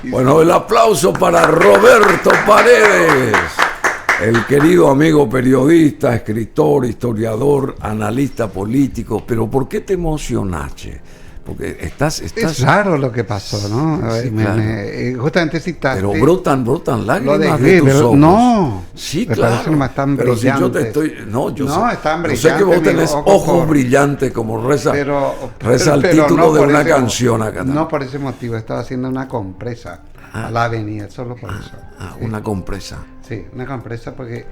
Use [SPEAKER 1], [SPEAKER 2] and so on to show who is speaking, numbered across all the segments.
[SPEAKER 1] Bueno, el aplauso para Roberto Paredes, el querido amigo periodista, escritor, historiador, analista político. Pero ¿por qué te emocionaste? Porque estás...
[SPEAKER 2] Es raro lo que pasó, ¿no?
[SPEAKER 1] Sí, claro.
[SPEAKER 2] Justamente citaste...
[SPEAKER 1] Pero brotan lágrimas
[SPEAKER 2] de
[SPEAKER 1] tus ojos.
[SPEAKER 2] No.
[SPEAKER 1] Sí,
[SPEAKER 2] me
[SPEAKER 1] claro.
[SPEAKER 2] parece nomás tan
[SPEAKER 1] pero
[SPEAKER 2] brillante.
[SPEAKER 1] Si yo te estoy... No, yo sé,
[SPEAKER 2] están brillantes.
[SPEAKER 1] Yo sé que vos tenés ojos brillantes como reza el título
[SPEAKER 2] no
[SPEAKER 1] de una canción acá.
[SPEAKER 2] No por ese motivo. Estaba haciendo una compresa a la avenida, solo por eso.
[SPEAKER 1] Sí. Una compresa.
[SPEAKER 2] Sí, una compresa porque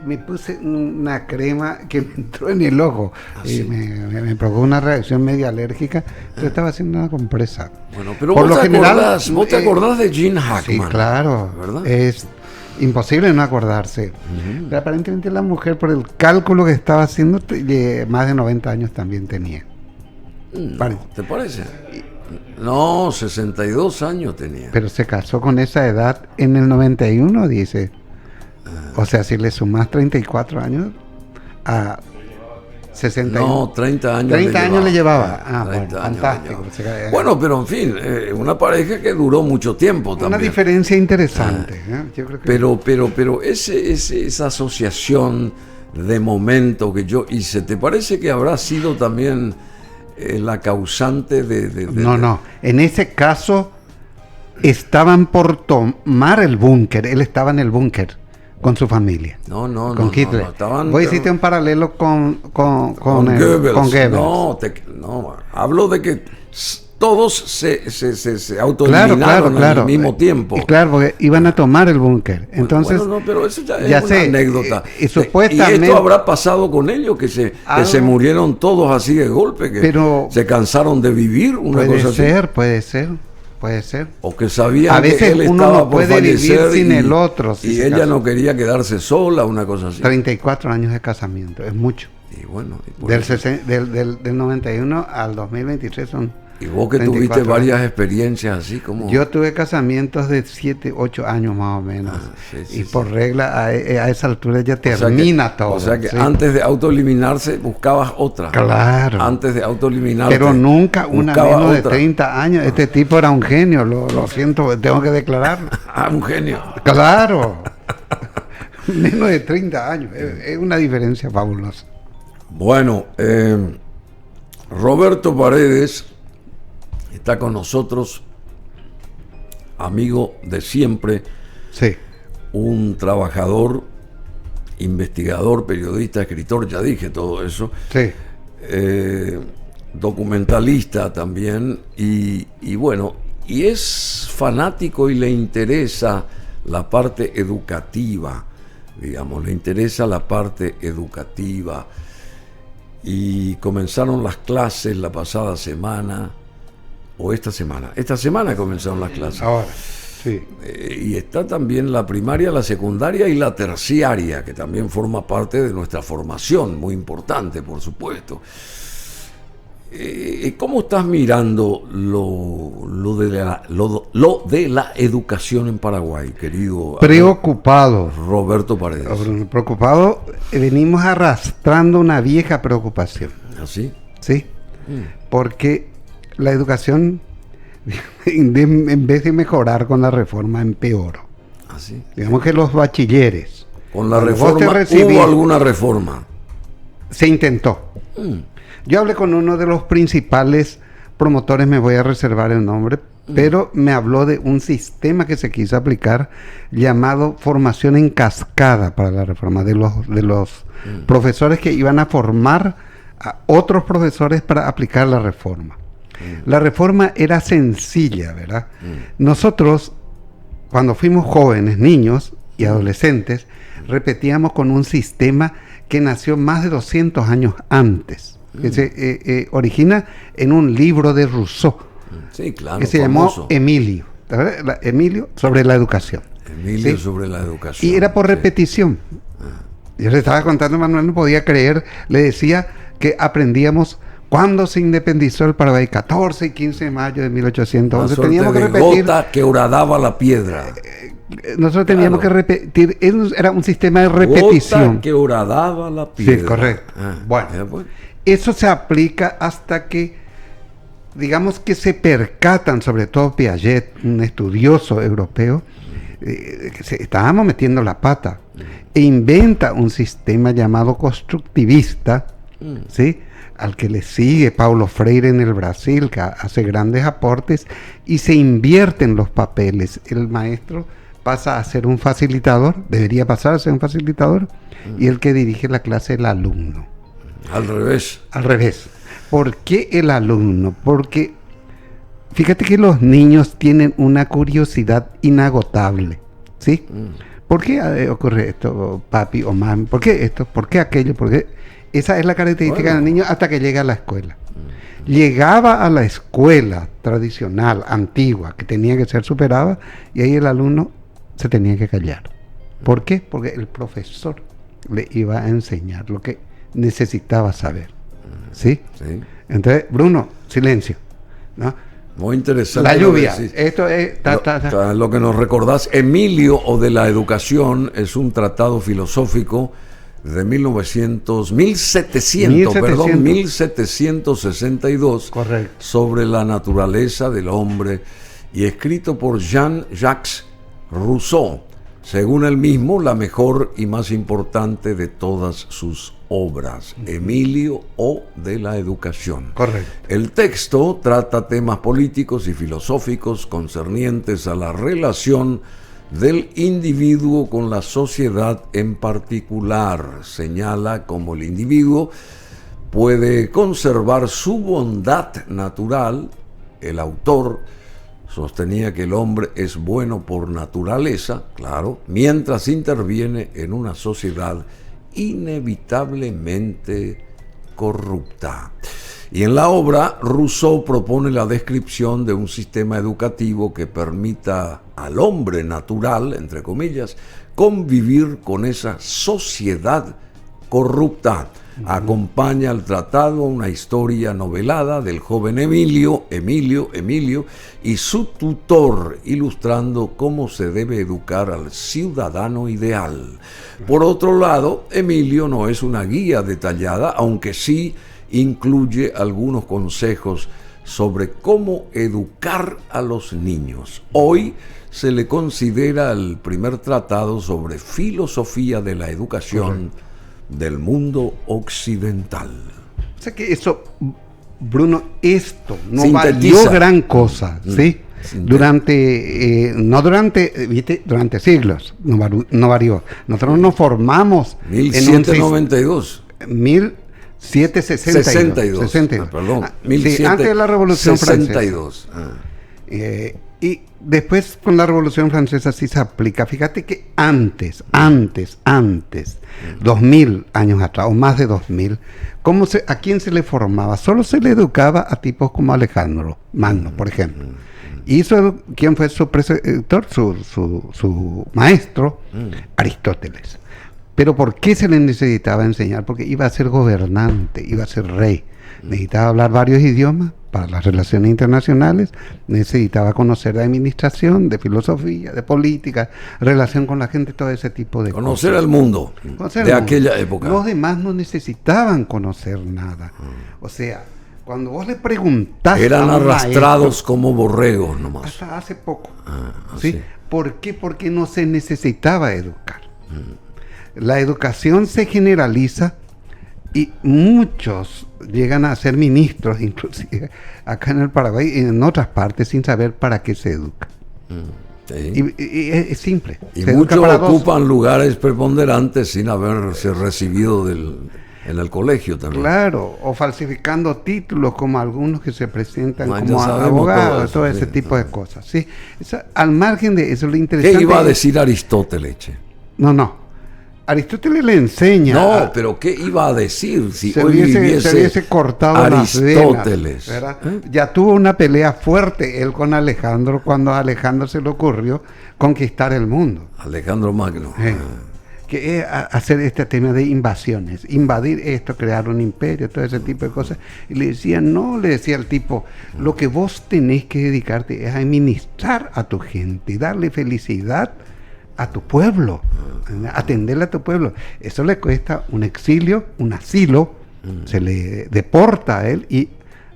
[SPEAKER 2] me puse una crema que me entró en el ojo y me provocó una reacción media alérgica. Entonces estaba haciendo una compresa.
[SPEAKER 1] Bueno, pero
[SPEAKER 2] por
[SPEAKER 1] vos
[SPEAKER 2] lo
[SPEAKER 1] te acordás de Gene Hackman.
[SPEAKER 2] Sí, claro,
[SPEAKER 1] ¿verdad?
[SPEAKER 2] Es imposible no acordarse. Pero aparentemente la mujer, por el cálculo que estaba haciendo, más de 90 años también tenía.
[SPEAKER 1] No, ¿te parece? No, 62 años tenía.
[SPEAKER 2] Pero se casó con esa edad en el 91, dice. O sea, si le sumás 34 años a 60.
[SPEAKER 1] No, 30 años.
[SPEAKER 2] 30 años le llevaba.
[SPEAKER 1] Bueno,
[SPEAKER 2] fantástico.
[SPEAKER 1] Bueno, pero en fin, una pareja que duró mucho tiempo también.
[SPEAKER 2] Una diferencia interesante. Yo creo que...
[SPEAKER 1] Pero esa asociación de momento que yo hice, ¿te parece que habrá sido también la causante de...
[SPEAKER 2] No. En ese caso, estaban por tomar el búnker. Él estaba en el búnker con su familia. Con Hitler. Vos hiciste un paralelo con
[SPEAKER 1] Goebbels.
[SPEAKER 2] Con Goebbels.
[SPEAKER 1] No, hablo de que todos se autoeliminaron al mismo tiempo.
[SPEAKER 2] Claro, porque iban a tomar el búnker. Entonces,
[SPEAKER 1] pero eso ya es una anécdota.
[SPEAKER 2] Supuestamente,
[SPEAKER 1] ¿Y esto habrá pasado con ellos? Que se murieron todos así de golpe, que se cansaron de vivir una cosa así.
[SPEAKER 2] Puede ser.
[SPEAKER 1] O que sabían
[SPEAKER 2] a veces
[SPEAKER 1] que él
[SPEAKER 2] uno
[SPEAKER 1] estaba
[SPEAKER 2] no puede
[SPEAKER 1] por fallecer
[SPEAKER 2] vivir sin el otro.
[SPEAKER 1] Y ella no quería quedarse sola, una cosa así.
[SPEAKER 2] 34 años de casamiento, es mucho.
[SPEAKER 1] Y bueno,
[SPEAKER 2] del 91 al 2023 son...
[SPEAKER 1] Y vos que tuviste varias experiencias así como...
[SPEAKER 2] Yo tuve casamientos de 7, 8 años más o menos. Por regla, a esa altura ya termina todo.
[SPEAKER 1] O sea que antes de autoeliminarse buscabas otra.
[SPEAKER 2] Claro.
[SPEAKER 1] Antes de autoeliminarte.
[SPEAKER 2] Pero nunca una menos de 30 años. Este tipo era un genio, lo siento, tengo que declararlo.
[SPEAKER 1] Un genio.
[SPEAKER 2] Claro. Menos de 30 años. Es una diferencia fabulosa.
[SPEAKER 1] Bueno, Roberto Paredes está con nosotros, amigo de siempre, un trabajador, investigador, periodista, escritor, ya dije todo eso, documentalista también, y bueno, y es fanático y le interesa la parte educativa, digamos, le interesa la parte educativa, y comenzaron las clases la pasada semana, o esta semana comenzaron las clases.
[SPEAKER 2] Ahora, sí.
[SPEAKER 1] Y está también la primaria, la secundaria y la terciaria, que también forma parte de nuestra formación, muy importante, por supuesto. ¿Cómo estás mirando lo de la educación en Paraguay, querido?
[SPEAKER 2] Preocupado.
[SPEAKER 1] Roberto Paredes.
[SPEAKER 2] Preocupado, venimos arrastrando una vieja preocupación.
[SPEAKER 1] ¿Así?
[SPEAKER 2] Sí, porque la educación, en vez de mejorar con la reforma, empeoró.
[SPEAKER 1] ¿Así?
[SPEAKER 2] Digamos que los bachilleres...
[SPEAKER 1] ¿Con la reforma hubo alguna reforma?
[SPEAKER 2] Se intentó. Yo hablé con uno de los principales promotores, me voy a reservar el nombre, pero me habló de un sistema que se quiso aplicar llamado formación en cascada para la reforma, de los profesores que iban a formar a otros profesores para aplicar la reforma. La reforma era sencilla, ¿verdad? Nosotros, cuando fuimos jóvenes, niños y adolescentes, repetíamos con un sistema que nació más de 200 años antes, que se origina en un libro de Rousseau, que se llamó Emilio, ¿verdad? Emilio sobre la educación.
[SPEAKER 1] Emilio sobre la educación.
[SPEAKER 2] Y era por repetición. Yo le estaba contando, Manuel no podía creer, le decía que aprendíamos cuando se independizó el Paraguay, 14 y 15 de mayo de 1811. Teníamos que repetir.
[SPEAKER 1] Gota que horadaba la piedra.
[SPEAKER 2] Nosotros teníamos que repetir, era un sistema de repetición.
[SPEAKER 1] Gota que horadaba la piedra.
[SPEAKER 2] Sí, correcto. Bueno, eso se aplica hasta que digamos que se percatan, sobre todo Piaget, un estudioso europeo, que estábamos metiendo la pata, e inventa un sistema llamado constructivista, ¿sí?, al que le sigue Paulo Freire en el Brasil, que hace grandes aportes, y se invierten los papeles. El maestro pasa a ser un facilitador, debería pasar a ser un facilitador, y el que dirige la clase el alumno.
[SPEAKER 1] Al revés.
[SPEAKER 2] Al revés. ¿Por qué el alumno? Porque fíjate que los niños tienen una curiosidad inagotable, ¿sí? ¿Por qué ocurre esto, papi o mami? ¿Por qué esto? ¿Por qué aquello? ¿Por qué? Esa es la característica del niño hasta que llega a la escuela. Llegaba a la escuela tradicional, antigua, que tenía que ser superada, y ahí el alumno se tenía que callar. ¿Por qué? Porque el profesor le iba a enseñar lo que necesitaba saber. ¿Sí?
[SPEAKER 1] Sí.
[SPEAKER 2] Entonces, Bruno, silencio, ¿no?
[SPEAKER 1] Muy interesante.
[SPEAKER 2] La lluvia. Esto es...
[SPEAKER 1] Lo que nos recordás, Emilio o de la educación, es un tratado filosófico de 1762,
[SPEAKER 2] correcto,
[SPEAKER 1] sobre la naturaleza del hombre, y escrito por Jean-Jacques Rousseau, según él mismo, la mejor y más importante de todas sus obras, Emilio o de la educación.
[SPEAKER 2] Correcto.
[SPEAKER 1] El texto trata temas políticos y filosóficos concernientes a la relación del individuo con la sociedad en particular. Señala cómo el individuo puede conservar su bondad natural. El autor sostenía que el hombre es bueno por naturaleza, claro, mientras interviene en una sociedad inevitablemente corrupta. Y en la obra, Rousseau propone la descripción de un sistema educativo que permita al hombre natural, entre comillas, convivir con esa sociedad corrupta. Acompaña al tratado una historia novelada del joven Emilio y su tutor, ilustrando cómo se debe educar al ciudadano ideal. Por otro lado, Emilio no es una guía detallada, aunque sí incluye algunos consejos sobre cómo educar a los niños. Hoy se le considera el primer tratado sobre filosofía de la educación del mundo occidental.
[SPEAKER 2] O sea que eso, Bruno, esto no
[SPEAKER 1] Sintetiza.
[SPEAKER 2] valió gran cosa, ¿sí? Durante siglos no varió. Nosotros nos formamos
[SPEAKER 1] 1792.
[SPEAKER 2] 1762.
[SPEAKER 1] Perdón.
[SPEAKER 2] Sí, antes de la Revolución
[SPEAKER 1] 62.
[SPEAKER 2] Francesa. Y después con la Revolución Francesa sí se aplica. Fíjate que antes, 2000 años atrás, o más de 2000, ¿a quién se le formaba? Solo se le educaba a tipos como Alejandro Magno, por ejemplo. ¿Quién fue su preceptor? Su maestro, Aristóteles. Pero ¿por qué se le necesitaba enseñar? Porque iba a ser gobernante, iba a ser rey. Necesitaba hablar varios idiomas para las relaciones internacionales, necesitaba conocer de administración, de filosofía, de política, relación con la gente, todo ese tipo de cosas.
[SPEAKER 1] Conocer al mundo de aquella época.
[SPEAKER 2] Los demás no necesitaban conocer nada. O sea, cuando vos le preguntaste...
[SPEAKER 1] Eran arrastrados como borregos nomás.
[SPEAKER 2] Hasta hace poco. ¿Sí? ¿Por qué? Porque no se necesitaba educar. La educación se generaliza y muchos llegan a ser ministros, inclusive acá en el Paraguay y en otras partes, sin saber para qué se educa. Sí. Y es simple.
[SPEAKER 1] Y muchos ocupan lugares preponderantes sin haberse recibido en el colegio también.
[SPEAKER 2] Claro, o falsificando títulos como algunos que se presentan como abogados, todo ese tipo de cosas. ¿Sí? Al margen de eso, lo interesante...
[SPEAKER 1] ¿Qué iba a decir Aristóteles?
[SPEAKER 2] No. Aristóteles le enseña...
[SPEAKER 1] pero ¿qué iba a decir si
[SPEAKER 2] se
[SPEAKER 1] hoy
[SPEAKER 2] hubiese cortado
[SPEAKER 1] Aristóteles?
[SPEAKER 2] Las venas, Ya tuvo una pelea fuerte él con Alejandro cuando a Alejandro se le ocurrió conquistar el mundo.
[SPEAKER 1] Alejandro Magno.
[SPEAKER 2] Que es hacer este tema de invasiones, invadir esto, crear un imperio, todo ese tipo de cosas. Y le decía el tipo, lo que vos tenés que dedicarte es a administrar a tu gente, darle felicidad a tu pueblo, atenderle a tu pueblo. Eso le cuesta un exilio, un asilo, se le deporta a él, y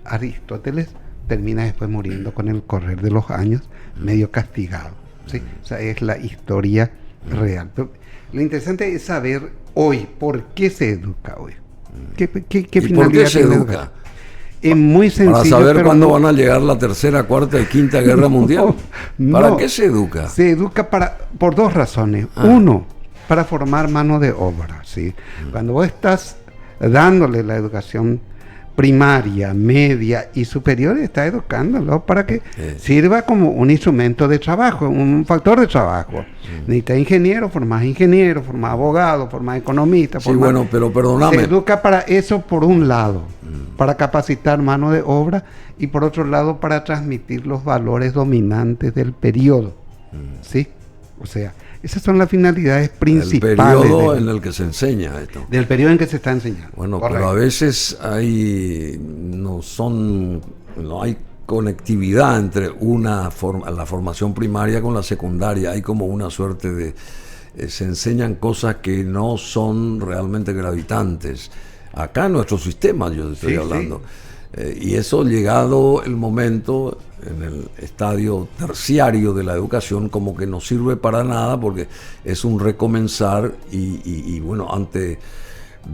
[SPEAKER 2] Aristóteles termina después muriendo con el correr de los años, medio castigado, ¿sí? O sea, es la historia real. Pero lo interesante es saber hoy por qué se educa hoy. ¿Qué
[SPEAKER 1] ¿Y por qué se educa?
[SPEAKER 2] Es muy sencillo.
[SPEAKER 1] Para saber cuándo van a llegar la tercera, cuarta y quinta guerra mundial. ¿Para qué se educa?
[SPEAKER 2] Se educa por dos razones. Uno, para formar mano de obra, ¿sí? Cuando vos estás dándole la educación primaria, media y superior, estás educándolo para que sirva como un instrumento de trabajo, un factor de trabajo. Necesitas ingeniero, formás abogado, formás economista.
[SPEAKER 1] Sí, bueno, pero perdóname.
[SPEAKER 2] Se educa para eso por un lado, para capacitar mano de obra, y por otro lado para transmitir los valores dominantes del periodo, ¿sí? O sea, esas son las finalidades principales.
[SPEAKER 1] El periodo en el que se enseña esto.
[SPEAKER 2] Del periodo en que se está enseñando.
[SPEAKER 1] Bueno, correcto. Pero a veces no hay conectividad entre la formación primaria con la secundaria. Hay como una suerte de... se enseñan cosas que no son realmente gravitantes. Acá en nuestro sistema yo estoy hablando. Sí. Y eso, llegado el momento, en el estadio terciario de la educación, como que no sirve para nada, porque es un recomenzar y bueno, ante,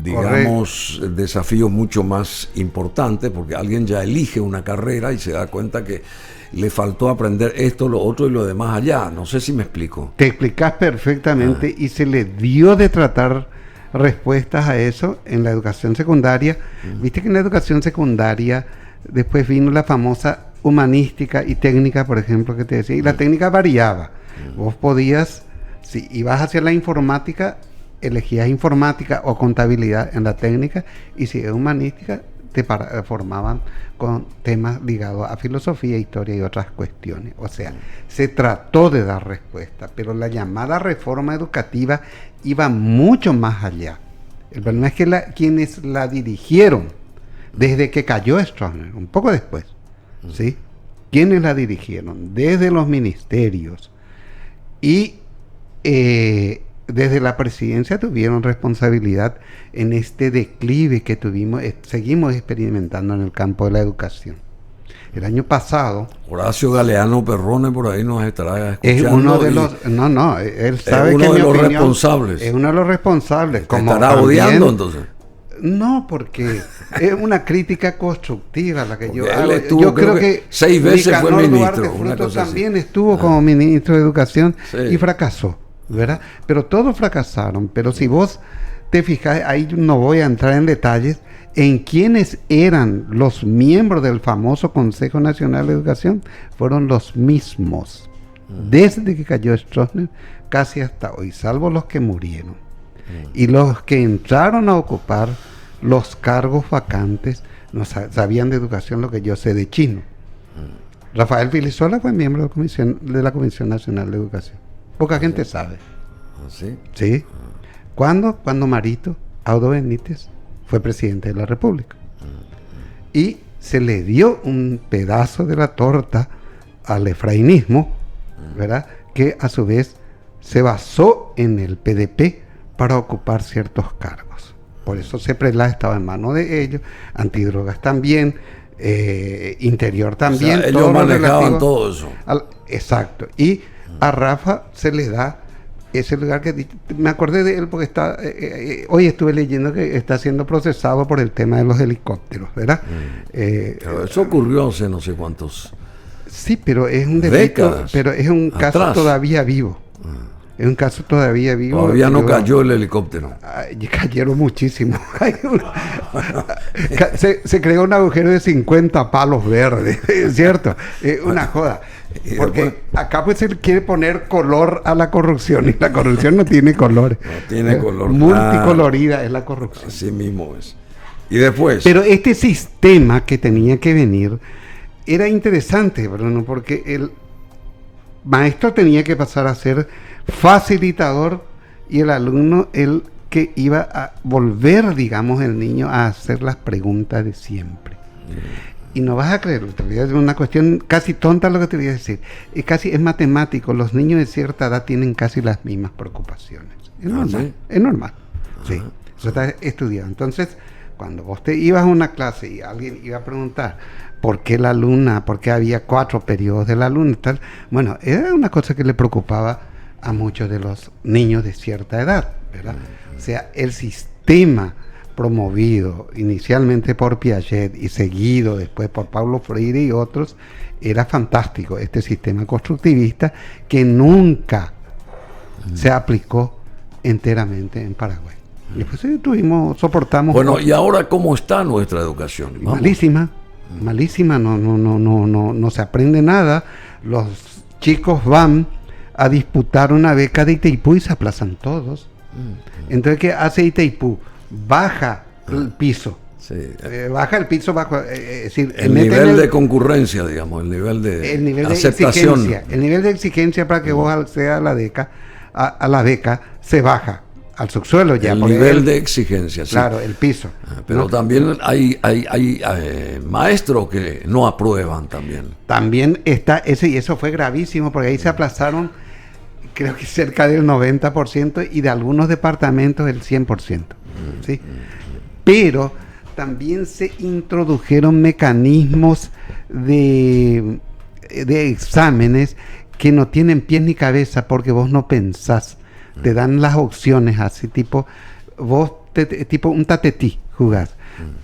[SPEAKER 1] digamos, desafíos mucho más importantes, porque alguien ya elige una carrera y se da cuenta que le faltó aprender esto, lo otro y lo demás allá. No sé si me explico.
[SPEAKER 2] Te explicas perfectamente y se le dio de tratar respuestas a eso en la educación secundaria. Viste que en la educación secundaria después vino la famosa humanística y técnica, por ejemplo, que te decía, y la técnica variaba. Vos podías, si ibas hacia la informática, elegías informática o contabilidad en la técnica, y si es humanística, te formaban con temas ligados a filosofía, historia y otras cuestiones. O sea, se trató de dar respuesta, pero la llamada reforma educativa iba mucho más allá. El problema es que quienes la dirigieron desde que cayó Stroessner, un poco después, ¿sí? Quienes la dirigieron desde los ministerios y desde la presidencia tuvieron responsabilidad en este declive que seguimos experimentando en el campo de la educación. El año pasado...
[SPEAKER 1] Horacio Galeano Perrone por ahí nos estará escuchando.
[SPEAKER 2] Es uno de los... él sabe
[SPEAKER 1] es uno de los responsables.
[SPEAKER 2] Es uno de los responsables.
[SPEAKER 1] Como estará odiando entonces.
[SPEAKER 2] No, porque es una crítica constructiva la que
[SPEAKER 1] porque
[SPEAKER 2] yo hago.
[SPEAKER 1] Yo creo que 6 veces fue ministro.
[SPEAKER 2] Una cosa también estuvo como ministro de Educación y fracasó, ¿verdad? Pero todos fracasaron. Pero si vos te fijas, ahí no voy a entrar en detalles, en quiénes eran los miembros del famoso Consejo Nacional de Educación, fueron los mismos. Desde que cayó Stroessner, casi hasta hoy, salvo los que murieron. Y los que entraron a ocupar los cargos vacantes no sabían de educación lo que yo sé de chino. Rafael Filisola fue miembro de la Comisión Nacional de Educación. Poca gente sabe.
[SPEAKER 1] ¿Sí?
[SPEAKER 2] ¿Sí? Cuando Marito Audo Benítez fue presidente de la República. Y se le dio un pedazo de la torta al efrainismo, ¿verdad? Que a su vez se basó en el PDP para ocupar ciertos cargos. Por eso CEPRELA estaba en manos de ellos, Antidrogas también, Interior también.
[SPEAKER 1] O sea, ellos manejaban todo eso.
[SPEAKER 2] Exacto. Y a Rafa se le da ese lugar que me acordé de él porque está hoy estuve leyendo que está siendo procesado por el tema de los helicópteros, ¿verdad?
[SPEAKER 1] Pero eso ocurrió hace no sé cuántos.
[SPEAKER 2] Sí, pero es un delito, pero es un caso todavía vivo. Es un caso todavía vivo.
[SPEAKER 1] Todavía no cayó el helicóptero.
[SPEAKER 2] Cayeron muchísimo. Se creó un agujero de 50 palos verdes, ¿cierto? Una joda. Porque acá pues él quiere poner color a la corrupción y la corrupción no tiene colores.
[SPEAKER 1] No tiene color.
[SPEAKER 2] Multicolorida es la corrupción.
[SPEAKER 1] Así mismo es. Y después.
[SPEAKER 2] Pero este sistema que tenía que venir era interesante, Bruno, porque el maestro tenía que pasar a ser facilitador y el alumno el que iba a volver, digamos, el niño a hacer las preguntas de siempre. Y no vas a creer, te voy a decir una cuestión casi tonta lo que te voy a decir. Es matemático, los niños de cierta edad tienen casi las mismas preocupaciones. Es normal, ¿sí? Es normal. Sí, eso está estudiado. Entonces, cuando vos te ibas a una clase y alguien iba a preguntar ¿por qué la luna? ¿Por qué había 4 periodos de la luna? Tal. Bueno, era una cosa que le preocupaba a muchos de los niños de cierta edad, ¿verdad? O sea, el sistema promovido inicialmente por Piaget y seguido después por Paulo Freire y otros, era fantástico, este sistema constructivista que nunca se aplicó enteramente en Paraguay. Y después soportamos...
[SPEAKER 1] Bueno, ¿y ahora cómo está nuestra educación? Vamos.
[SPEAKER 2] Malísima, no se aprende nada. Los chicos van a disputar una beca de Itaipú y se aplazan todos. Entonces, ¿qué hace Itaipú? Baja el piso.
[SPEAKER 1] Sí.
[SPEAKER 2] Baja el piso bajo, es decir,
[SPEAKER 1] el nivel de concurrencia, digamos, el nivel de aceptación.
[SPEAKER 2] El nivel de exigencia para que vos accedas a la beca se baja al subsuelo ya.
[SPEAKER 1] El nivel de exigencia, sí.
[SPEAKER 2] Claro, el piso.
[SPEAKER 1] Pero también hay maestros que no aprueban también.
[SPEAKER 2] También está ese, y eso fue gravísimo, porque ahí se aplazaron, creo que cerca del 90%, y de algunos departamentos el 100%. ¿Sí? Pero también se introdujeron mecanismos de exámenes que no tienen pies ni cabeza, porque vos no pensás. Te dan las opciones así, tipo tipo un tatetí jugás.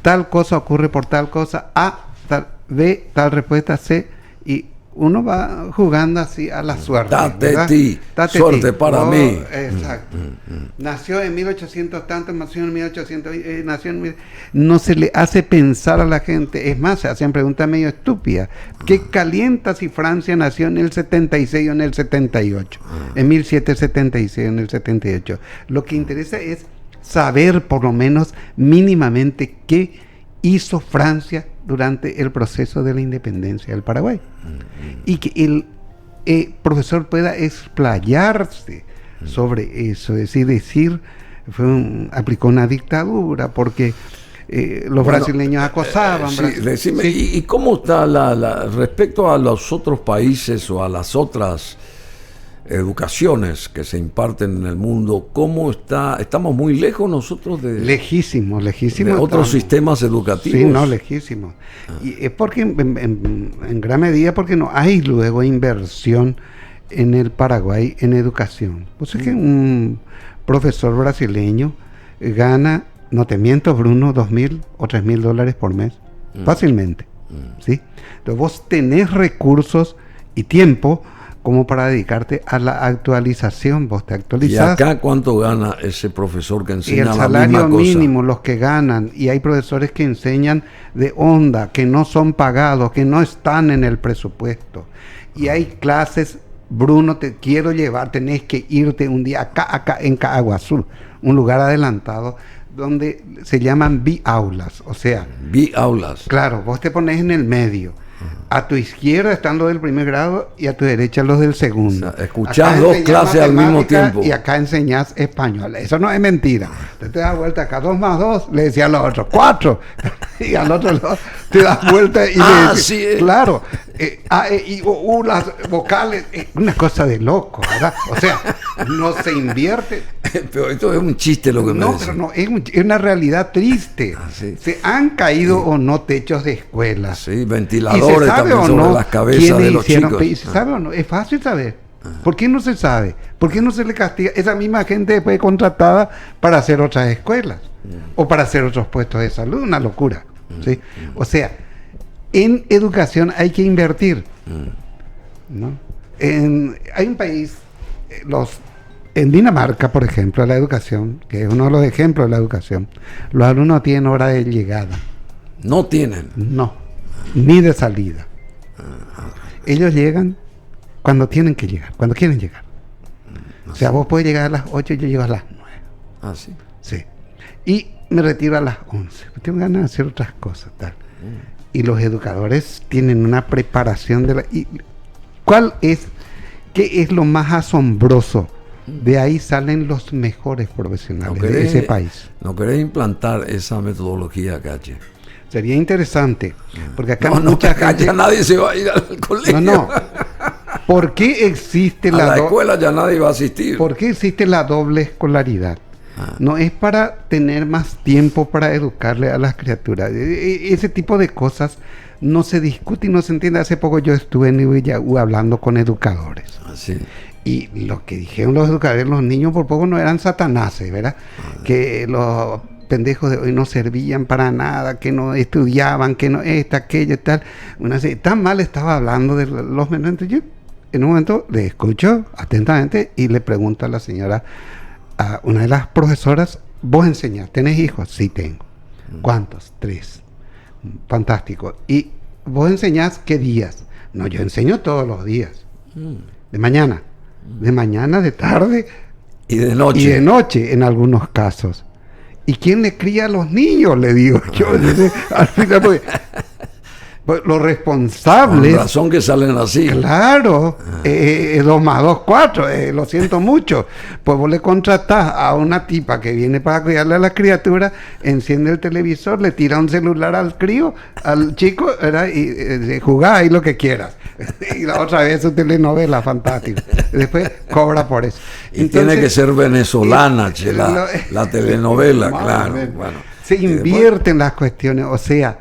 [SPEAKER 2] Tal cosa ocurre por tal cosa, A, tal, B, tal respuesta, C, y uno va jugando así a la suerte.
[SPEAKER 1] Tatetí, suerte para mí.
[SPEAKER 2] Exacto. Nació en 1800 tanto, nació en 1800, no se le hace pensar a la gente. Es más, se hacen preguntas medio estúpidas. ¿Qué calienta si Francia nació en el 76 o en el 78? En 1776 o en el 78. Lo que interesa es saber por lo menos mínimamente qué hizo Francia durante el proceso de la independencia del Paraguay. Y que el profesor pueda explayarse sobre eso, es decir, aplicó una dictadura porque los brasileños acosaban.
[SPEAKER 1] Sí, decime, sí. ¿Y cómo está respecto a los otros países o a las otras educaciones que se imparten en el mundo? ¿Cómo está? ¿Estamos muy lejos nosotros de
[SPEAKER 2] lejísimos
[SPEAKER 1] de otros sistemas educativos?
[SPEAKER 2] Sí, no, lejísimos. Y es porque en gran medida porque no hay luego inversión en el Paraguay en educación. Pues es que un profesor brasileño gana, no te miento, Bruno, $2,000 o $3,000 por mes, fácilmente. ¿Sí? Entonces vos tenés recursos y tiempo como para dedicarte a la actualización. Vos te actualizás.
[SPEAKER 1] ¿Y acá cuánto gana ese profesor que enseña la misma cosa?
[SPEAKER 2] Y el salario mínimo, los que ganan, y hay profesores que enseñan de onda, que no son pagados, que no están en el presupuesto. Y hay clases, Bruno, te quiero llevar, tenés que irte un día acá en Caaguazú, un lugar adelantado, donde se llaman biaulas, o sea...
[SPEAKER 1] Biaulas.
[SPEAKER 2] Claro, vos te pones en el medio. A tu izquierda están los del primer grado y a tu derecha los del segundo.
[SPEAKER 1] O sea, escuchás dos clases al mismo tiempo.
[SPEAKER 2] Y acá enseñás español. Eso no es mentira. Entonces te das vuelta acá, 2 más 2, le decía a los otros, 4. Y al otro te das vuelta y le decís,
[SPEAKER 1] sí,
[SPEAKER 2] claro, A, E, I, O, U, las vocales, una cosa de loco, ¿verdad? O sea, no se invierte.
[SPEAKER 1] Pero esto es un chiste lo que me
[SPEAKER 2] decís. No, pero no, es una realidad triste.
[SPEAKER 1] Sí.
[SPEAKER 2] Se han caído o no techos de escuelas.
[SPEAKER 1] Sí, ventiladores también sobre las cabezas de los chicos.
[SPEAKER 2] ¿Se sabe o no? Es fácil saber. ¿Por qué no se sabe? ¿Por qué no se le castiga? Esa misma gente después es contratada para hacer otras escuelas o para hacer otros puestos de salud. Una locura. ¿Sí? O sea, en educación hay que invertir. ¿No? Hay un país, en Dinamarca, por ejemplo, la educación, que es uno de los ejemplos de la educación, los alumnos tienen hora de llegada.
[SPEAKER 1] ¿No tienen?
[SPEAKER 2] No, ni de salida. Ellos llegan cuando tienen que llegar, cuando quieren llegar. O sea, vos podés llegar a las 8 y yo llego a las 9.
[SPEAKER 1] Ah, sí.
[SPEAKER 2] Sí. Y me retiro a las 11. Tengo ganas de hacer otras cosas, tal. Y los educadores tienen una preparación de ¿qué es lo más asombroso? De ahí salen los mejores profesionales de ese país.
[SPEAKER 1] ¿No querés implantar esa metodología, Cache?
[SPEAKER 2] Sería interesante, porque acá
[SPEAKER 1] mucha gente... ya nadie se va a ir al colegio.
[SPEAKER 2] No. ¿Por qué existe
[SPEAKER 1] la escuela ya nadie va a asistir?
[SPEAKER 2] ¿Por qué existe la doble escolaridad? No es para tener más tiempo para educarle a las criaturas. Ese tipo de cosas no se discute y no se entiende. Hace poco yo estuve en Ibayaú hablando con educadores.
[SPEAKER 1] Así.
[SPEAKER 2] Y lo que dijeron los educadores, los niños por poco no eran satanases, ¿verdad? Que los pendejos de hoy no servían para nada, que no estudiaban, que no aquello y tal. Tan mal estaba hablando de los menores. Entonces yo en un momento le escucho atentamente y le pregunto a la señora, a una de las profesoras, ¿vos enseñás? ¿Tenés hijos? Sí, tengo. ¿Cuántos? 3. Fantástico. ¿Y vos enseñás qué días? No, yo enseño todos los días. De mañana. De mañana, de tarde.
[SPEAKER 1] Y de noche.
[SPEAKER 2] Y de noche en algunos casos. ¿Y quién le cría a los niños? Le digo yo. Al final, pues, los responsables.
[SPEAKER 1] Con razón que salen así.
[SPEAKER 2] Claro, 2 más 2, 4, lo siento mucho. Pues vos le contratás a una tipa que viene para cuidarle a la criatura, enciende el televisor, le tira un celular al crío, al chico, ¿verdad? Y jugá ahí lo que quieras. Y la otra vez su telenovela, fantástico. Después cobra por eso.
[SPEAKER 1] Y entonces, tiene que ser venezolana, che, la telenovela, claro. Bueno,
[SPEAKER 2] se invierten las cuestiones, o sea.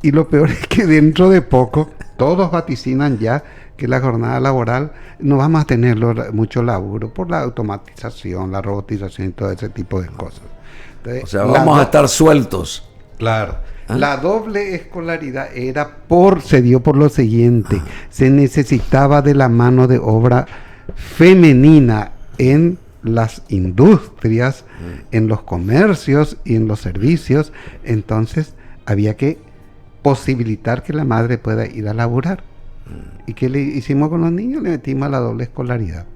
[SPEAKER 2] Y lo peor es que dentro de poco, todos vaticinan ya que la jornada laboral no vamos a tener mucho laburo por la automatización, la robotización y todo ese tipo de cosas. Entonces,
[SPEAKER 1] o sea, vamos a estar sueltos.
[SPEAKER 2] Claro. La doble escolaridad se dio por lo siguiente. Se necesitaba de la mano de obra femenina en las industrias, en los comercios y en los servicios. Entonces, había que posibilitar que la madre pueda ir a laburar. ¿Y qué le hicimos con los niños? Le metimos a la doble escolaridad.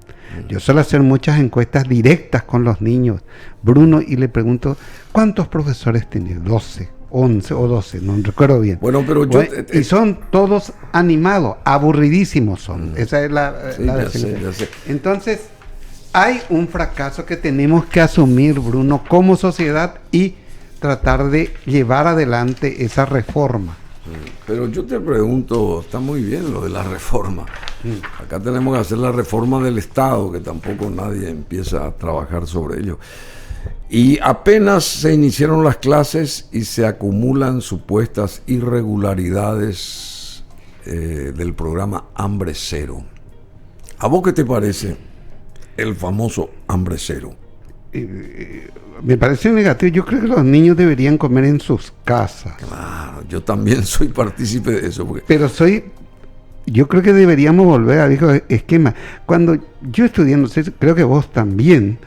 [SPEAKER 2] Yo suelo hacer muchas encuestas directas con los niños, Bruno, y le pregunto, ¿cuántos profesores tenés? 12, 11 o 12, no recuerdo bien.
[SPEAKER 1] Bueno, pero
[SPEAKER 2] y son todos animados, aburridísimos son. Esa es la
[SPEAKER 1] definición. Ya sé.
[SPEAKER 2] Entonces, hay un fracaso que tenemos que asumir, Bruno, como sociedad y tratar de llevar adelante esa reforma.
[SPEAKER 1] Pero yo te pregunto, está muy bien lo de la reforma. Acá tenemos que hacer la reforma del Estado, que tampoco nadie empieza a trabajar sobre ello. Y apenas se iniciaron las clases y se acumulan supuestas irregularidades del programa Hambre Cero. ¿A vos qué te parece el famoso Hambre Cero?
[SPEAKER 2] Me parece negativo. Yo creo que los niños deberían comer en sus casas.
[SPEAKER 1] Claro, yo también soy partícipe de eso.
[SPEAKER 2] Pero yo creo que deberíamos volver a viejo esquema. Cuando yo estudié, no sé, creo que vos también,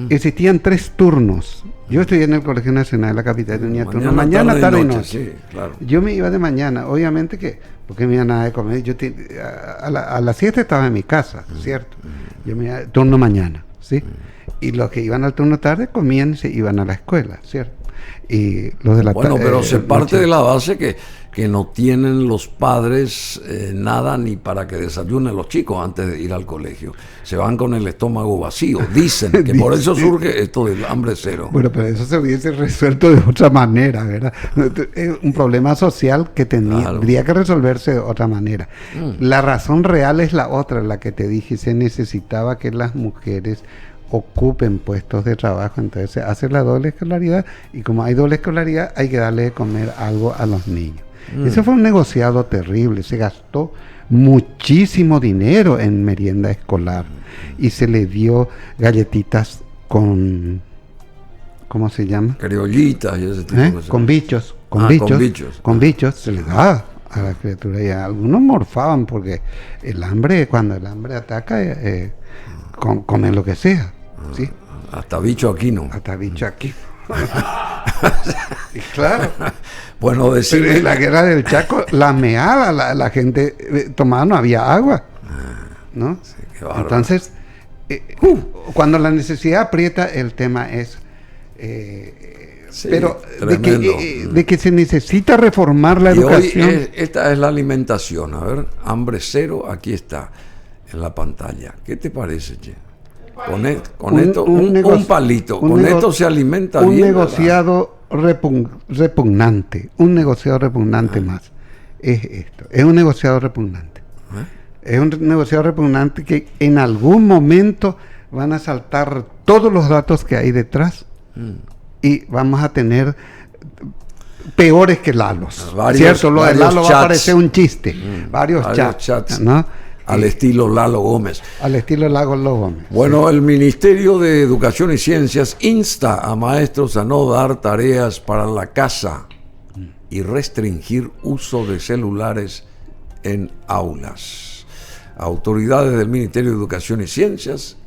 [SPEAKER 2] existían 3 turnos. Yo estudié en el Colegio Nacional de la capital, tenía turno mañana, tarde y noche.
[SPEAKER 1] Sí, claro.
[SPEAKER 2] Yo me iba de mañana, obviamente porque me iba nada de comer. Yo a las 7 estaba en mi casa, ¿cierto? Yo me iba turno mañana, ¿sí? Y los que iban al turno tarde comían y se iban a la escuela, ¿cierto? Y los de la
[SPEAKER 1] bueno, pero se parte de la base que no tienen los padres nada ni para que desayunen los chicos antes de ir al colegio. Se van con el estómago vacío. Dicen que por eso surge esto del hambre cero.
[SPEAKER 2] Bueno, pero eso se hubiese resuelto de otra manera, ¿verdad? Es un problema social que tendría que resolverse de otra manera. La razón real es la otra, la que te dije. Se necesitaba que las mujeres ocupen puestos de trabajo, entonces se hace la doble escolaridad, y como hay doble escolaridad hay que darle de comer algo a los niños. Ese fue un negociado terrible, se gastó muchísimo dinero en merienda escolar y se le dio galletitas con, ¿cómo se llama?
[SPEAKER 1] Criollitas y ese tipo de cosas.
[SPEAKER 2] Con bichos, con bichos se le da a la criatura, y algunos morfaban porque cuando el hambre ataca comen lo que sea. ¿Sí?
[SPEAKER 1] Hasta bicho aquí no.
[SPEAKER 2] Hasta bicho aquí. Claro.
[SPEAKER 1] Bueno,
[SPEAKER 2] pero en la guerra del Chaco, la meada, la gente tomaba, no había agua, ¿no?
[SPEAKER 1] Sí, qué bárbaro.
[SPEAKER 2] Entonces, cuando la necesidad aprieta, el tema es
[SPEAKER 1] sí,
[SPEAKER 2] pero de que se necesita reformar la educación.
[SPEAKER 1] Hoy esta es la alimentación. A ver, hambre cero, aquí está en la pantalla. ¿Qué te parece, che? Con esto, un palito. Con esto se alimenta
[SPEAKER 2] un
[SPEAKER 1] bien.
[SPEAKER 2] Negociado repugnante. Un negociado repugnante más. Es esto. Es un negociado repugnante. Es un negociado repugnante que en algún momento van a saltar todos los datos que hay detrás y vamos a tener peores que Lalos.
[SPEAKER 1] Varios-
[SPEAKER 2] ¿Cierto? Lo de
[SPEAKER 1] varios
[SPEAKER 2] Lalo va a
[SPEAKER 1] chats.
[SPEAKER 2] parecer un chiste. Varios chats, ¿no?
[SPEAKER 1] al estilo Lalo Gómez.
[SPEAKER 2] Al estilo Lagos Gómez.
[SPEAKER 1] Bueno, el Ministerio de Educación y Ciencias insta a maestros a no dar tareas para la casa y restringir uso de celulares en aulas. Autoridades del Ministerio de Educación y Ciencias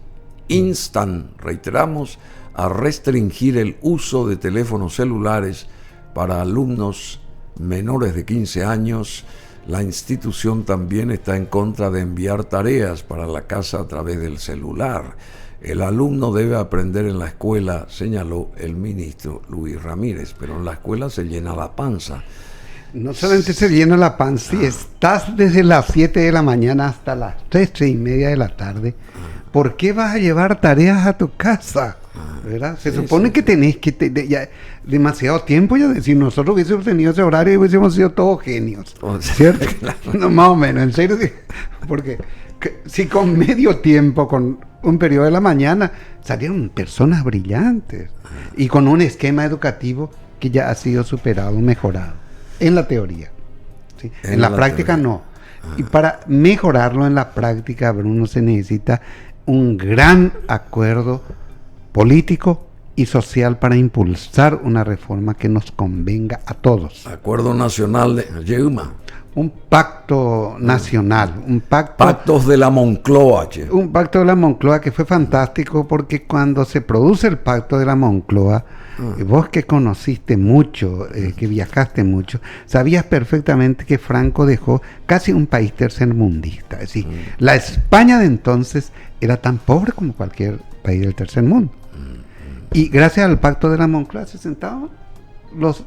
[SPEAKER 1] instan, reiteramos, a restringir el uso de teléfonos celulares para alumnos menores de 15 años. La institución también está en contra de enviar tareas para la casa a través del celular. El alumno debe aprender en la escuela, señaló el ministro Luis Ramírez, pero en la escuela se llena la panza.
[SPEAKER 2] No solamente se llena la panza, si estás desde las 7 de la mañana hasta las 3:30 de la tarde, ¿por qué vas a llevar tareas a tu casa? ¿Verdad? Se supone que tenés que ya demasiado tiempo, ya si nosotros hubiésemos tenido ese horario hubiésemos sido todos genios, ¿cierto? No, más o menos, en serio, porque si con medio tiempo, con un periodo de la mañana, salieron personas brillantes y con un esquema educativo que ya ha sido superado, mejorado, en la teoría, ¿sí? En la práctica teoría. No. Y para mejorarlo en la práctica, Bruno, se necesita un gran acuerdo político y social para impulsar una reforma que nos convenga a todos.
[SPEAKER 1] Acuerdo Nacional de Yeuma.
[SPEAKER 2] Un pacto nacional, un pacto...
[SPEAKER 1] Pactos de la Moncloa, che.
[SPEAKER 2] Un pacto de la Moncloa que fue fantástico porque cuando se produce el pacto de la Moncloa, vos que conociste mucho, que viajaste mucho, sabías perfectamente que Franco dejó casi un país tercermundista. Es decir, la España de entonces era tan pobre como cualquier país del tercer mundo. Y gracias al pacto de la Moncloa se sentaban los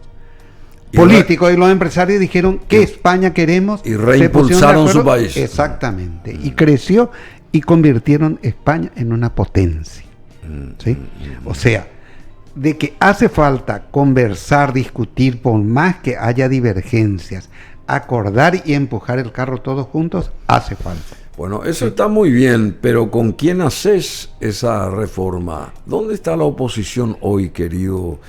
[SPEAKER 2] políticos y los empresarios, dijeron que España queremos
[SPEAKER 1] y reimpulsaron su país.
[SPEAKER 2] Exactamente. Y creció y convirtieron España en una potencia. ¿Sí? O sea, de que hace falta conversar, discutir, por más que haya divergencias, acordar y empujar el carro todos juntos, hace falta.
[SPEAKER 1] Bueno, eso está muy bien, pero ¿con quién haces esa reforma? ¿Dónde está la oposición hoy, querido?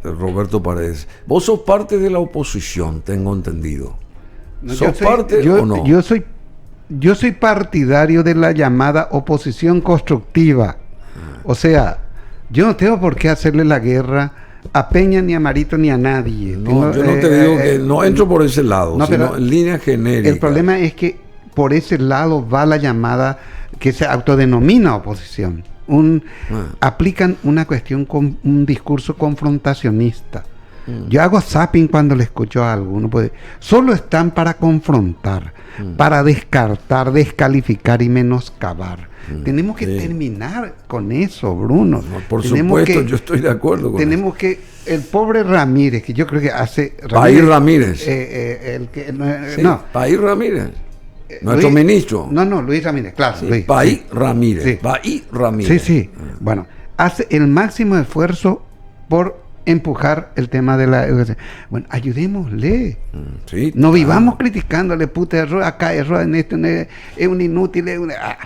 [SPEAKER 1] Roberto Paredes. Vos sos parte de la oposición, tengo entendido. ¿Sos parte o no?
[SPEAKER 2] Yo soy partidario de la llamada oposición constructiva. O sea, yo no tengo por qué hacerle la guerra a Peña, ni a Marito, ni a nadie.
[SPEAKER 1] No, yo no te digo que no entro por ese lado, no, sino en línea genérica.
[SPEAKER 2] El problema es que por ese lado va la llamada que se autodenomina oposición. Aplican una cuestión con un discurso confrontacionista. Yo hago zapping cuando le escucho a alguno, pues solo están para confrontar, para descartar, descalificar y menoscabar. Tenemos que terminar con eso, Bruno.
[SPEAKER 1] No, por supuesto, yo estoy de acuerdo con
[SPEAKER 2] eso. El pobre Ramírez, que yo creo que hace...
[SPEAKER 1] País Ramírez.
[SPEAKER 2] País
[SPEAKER 1] Ramírez. Nuestro ministro.
[SPEAKER 2] Luis Ramírez, claro.
[SPEAKER 1] Sí,
[SPEAKER 2] Luis,
[SPEAKER 1] País Ramírez.
[SPEAKER 2] Sí.
[SPEAKER 1] País Ramírez.
[SPEAKER 2] Sí. Bueno, hace el máximo esfuerzo por empujar el tema de la educación. Bueno, ayudémosle.
[SPEAKER 1] Sí,
[SPEAKER 2] no vivamos criticándole, puta, error acá, error en esto, es un inútil,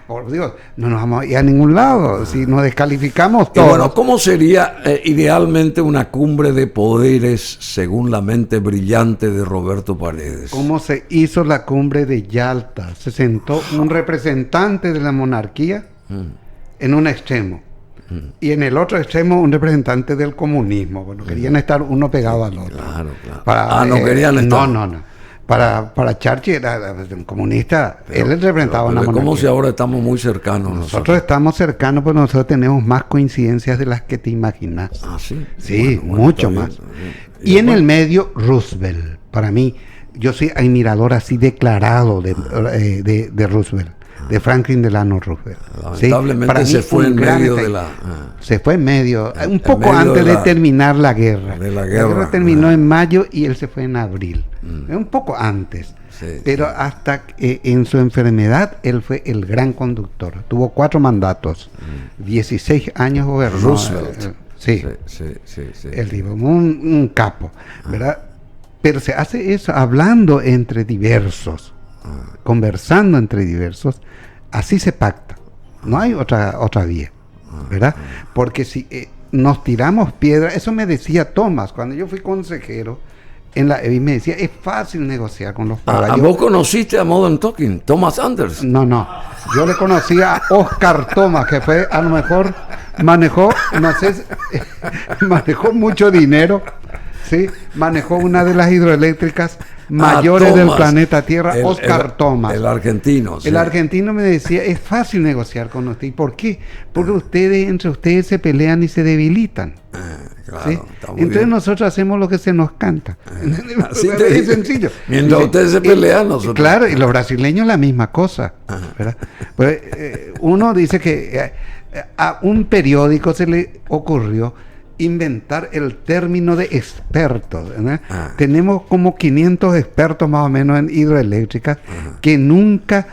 [SPEAKER 2] por Dios, no nos vamos a ir a ningún lado, si nos descalificamos todos.
[SPEAKER 1] Bueno, ¿cómo sería idealmente una cumbre de poderes según la mente brillante de Roberto Paredes?
[SPEAKER 2] ¿Cómo se hizo la cumbre de Yalta? Se sentó un representante de la monarquía en un extremo. Y en el otro extremo un representante del comunismo. Bueno, querían estar uno pegado al otro.
[SPEAKER 1] Claro. No querían estar.
[SPEAKER 2] No. Para Churchill era un comunista, él representaba una monarquía.
[SPEAKER 1] Como si ahora estamos muy cercanos.
[SPEAKER 2] Nosotros estamos cercanos, pero nosotros tenemos más coincidencias de las que te imaginas.
[SPEAKER 1] Sí.
[SPEAKER 2] Sí, bueno, mucho más. Y en el medio, Roosevelt. Para mí, yo soy admirador así declarado de Roosevelt. De Franklin Delano Roosevelt.
[SPEAKER 1] Lamentablemente se fue en medio de la...
[SPEAKER 2] Se fue en medio, un poco antes de terminar la guerra. La guerra terminó en mayo y él se fue en abril. Un poco antes. Pero hasta en su enfermedad él fue el gran conductor. Tuvo 4 mandatos. 16 años gobernó.
[SPEAKER 1] Roosevelt.
[SPEAKER 2] Sí. Él dijo, un capo, ¿verdad? Pero se hace eso hablando entre diversos. Conversando entre diversos, así se pacta. No hay otra vía, ¿verdad? Porque si nos tiramos piedras. Eso me decía Thomas cuando yo fui consejero en la EBI, me decía, es fácil negociar con los pagas.
[SPEAKER 1] ¿Vos conociste a Modern Talking, Thomas Anders?
[SPEAKER 2] No, yo le conocí a Oscar Thomas, que fue, a lo mejor manejó, no sé, manejó mucho dinero, ¿sí? Manejó una de las hidroeléctricas mayores del planeta Tierra, Oscar Thomas.
[SPEAKER 1] El argentino.
[SPEAKER 2] Sí. El argentino me decía, es fácil negociar con usted. ¿Y por qué? Porque entre ustedes se pelean y se debilitan.
[SPEAKER 1] Claro,
[SPEAKER 2] ¿sí? Entonces nosotros hacemos lo que se nos canta. Es sencillo.
[SPEAKER 1] Mientras ustedes se pelean, nosotros.
[SPEAKER 2] Claro, y los brasileños la misma cosa. ¿Verdad? Pues, uno dice que a un periódico se le ocurrió inventar el término de expertos. Tenemos como 500 expertos más o menos en hidroeléctricas que nunca,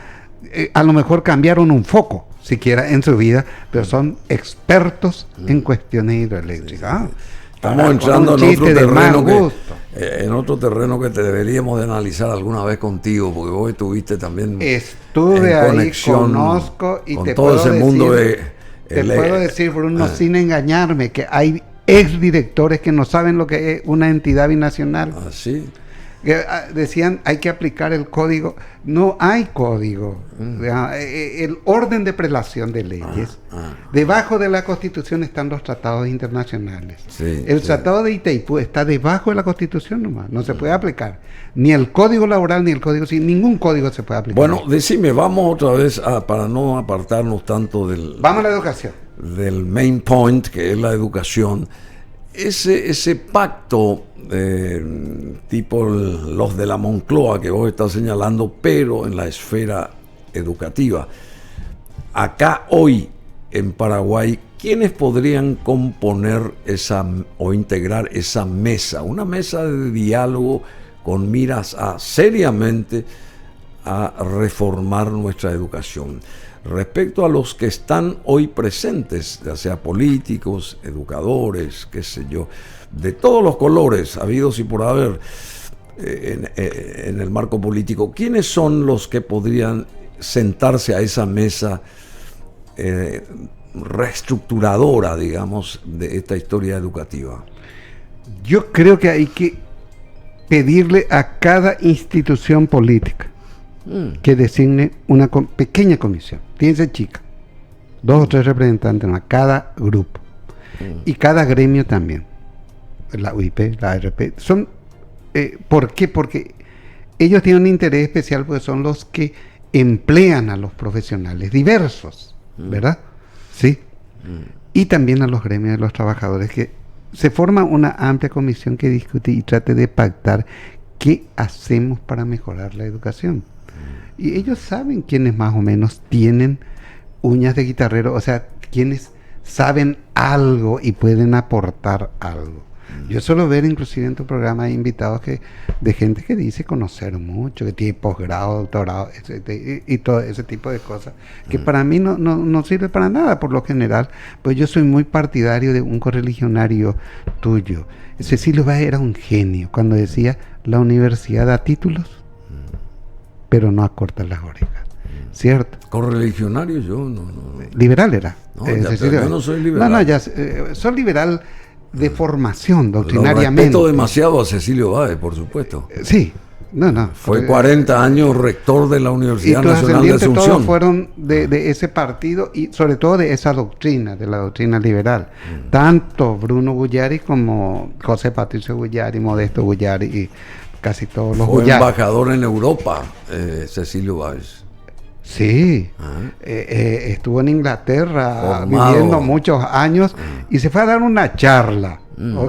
[SPEAKER 2] a lo mejor cambiaron un foco siquiera en su vida, pero son expertos en cuestiones hidroeléctricas.
[SPEAKER 1] Estamos entrando en otro terreno que te deberíamos de analizar alguna vez contigo, porque vos estuviste también
[SPEAKER 2] estuve en conexión, ahí, conozco y
[SPEAKER 1] con
[SPEAKER 2] te
[SPEAKER 1] todo ese mundo de...
[SPEAKER 2] Te puedo decir, Bruno, sin engañarme, que hay exdirectores que no saben lo que es una entidad binacional.
[SPEAKER 1] ¿Sí?
[SPEAKER 2] Que decían, hay que aplicar el código. No hay código. El orden de prelación de leyes. Debajo de la Constitución están los tratados internacionales.
[SPEAKER 1] Sí,
[SPEAKER 2] el Tratado de Itaipú está debajo de la Constitución nomás. No se puede aplicar. Ni el Código Laboral, ni el Código Civil. Ningún código se puede aplicar.
[SPEAKER 1] Bueno, decime, vamos otra vez para no apartarnos tanto del...
[SPEAKER 2] Vamos a la educación.
[SPEAKER 1] Del main point, que es la educación. Ese pacto tipo los de la Moncloa que vos estás señalando, pero en la esfera educativa. Acá hoy en Paraguay, ¿quiénes podrían componer o integrar esa mesa? Una mesa de diálogo con miras seriamente a reformar nuestra educación. Respecto a los que están hoy presentes, ya sea políticos, educadores, qué sé yo, de todos los colores, habidos y por haber en el marco político, ¿quiénes son los que podrían sentarse a esa mesa reestructuradora, digamos, de esta historia educativa?
[SPEAKER 2] Yo creo que hay que pedirle a cada institución política que designe una pequeña comisión, fíjense chica, 2 o 3 representantes a cada grupo y cada gremio también, la UIP, la ARP, son, ¿por qué? Porque ellos tienen un interés especial porque son los que emplean a los profesionales diversos, ¿verdad? Sí. Y también a los gremios de los trabajadores, que se forma una amplia comisión que discute y trate de pactar qué hacemos para mejorar la educación. Y ellos saben quiénes más o menos tienen uñas de guitarrero, o sea, quienes saben algo y pueden aportar algo. Yo suelo ver inclusive en tu programa invitados de gente que dice conocer mucho, que tiene posgrado, doctorado, y todo ese tipo de cosas, que para mí no sirve para nada por lo general, pues yo soy muy partidario de un correligionario tuyo. Cecilio Báez era un genio cuando decía, la universidad da títulos, pero no acorta las orejas, ¿cierto?
[SPEAKER 1] Correligionario yo no.
[SPEAKER 2] Liberal era.
[SPEAKER 1] No, yo no soy liberal.
[SPEAKER 2] Soy liberal de formación, doctrinariamente.
[SPEAKER 1] Respeto demasiado a Cecilio Báez, por supuesto.
[SPEAKER 2] Sí,
[SPEAKER 1] Fue 40 años rector de la Universidad Nacional de Asunción.
[SPEAKER 2] Todos fueron de ese partido y sobre todo de esa doctrina, de la doctrina liberal. Tanto Bruno Guyari como José Patricio Guyari, Modesto Guyari y casi todos los
[SPEAKER 1] Guyari. Fue embajador en Europa, Cecilio Báez.
[SPEAKER 2] Sí, estuvo en Inglaterra viviendo muchos años y se fue a dar una charla.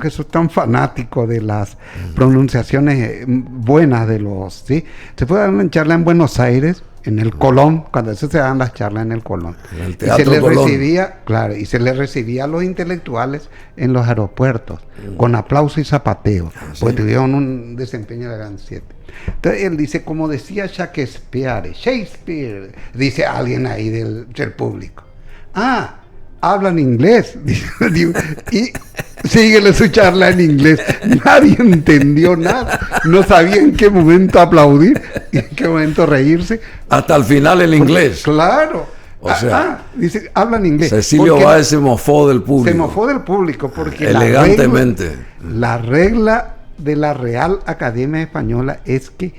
[SPEAKER 2] Que sos tan fanático de las pronunciaciones buenas de los, ¿sí? Se fue a dar una charla en Buenos Aires, en el Colón, cuando eso se dan las charlas en el Colón.
[SPEAKER 1] En el Teatro Colón.
[SPEAKER 2] Y se le recibía a los intelectuales en los aeropuertos, con aplauso y zapateo, porque tuvieron un desempeño de gran 7. Entonces él dice, como decía Shakespeare, dice alguien ahí del público. Hablan inglés. Y síguele su charla en inglés. Nadie entendió nada. No sabía en qué momento aplaudir y en qué momento reírse.
[SPEAKER 1] Hasta el final el inglés.
[SPEAKER 2] Claro.
[SPEAKER 1] O sea,
[SPEAKER 2] dice, hablan inglés.
[SPEAKER 1] Cecilio Báez se mofó del público.
[SPEAKER 2] Se mofó del público porque
[SPEAKER 1] elegantemente.
[SPEAKER 2] La regla de la Real Academia Española es que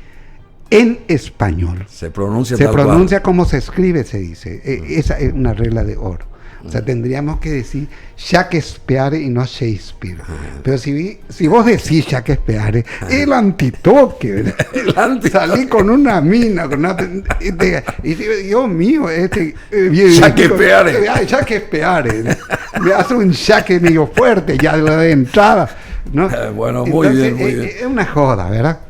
[SPEAKER 2] en español
[SPEAKER 1] se pronuncia
[SPEAKER 2] como se escribe, se dice. Esa es una regla de oro. O sea, tendríamos que decir Shakespeare y no Shakespeare. Pero si vos decís Shakespeare, el antitoque, ¿verdad? Salí con una mina, y Dios mío, Shakespeare, me hace un shaque medio fuerte ya de entrada, ¿no?
[SPEAKER 1] Bueno, muy
[SPEAKER 2] entonces,
[SPEAKER 1] bien.
[SPEAKER 2] Es una joda, ¿verdad?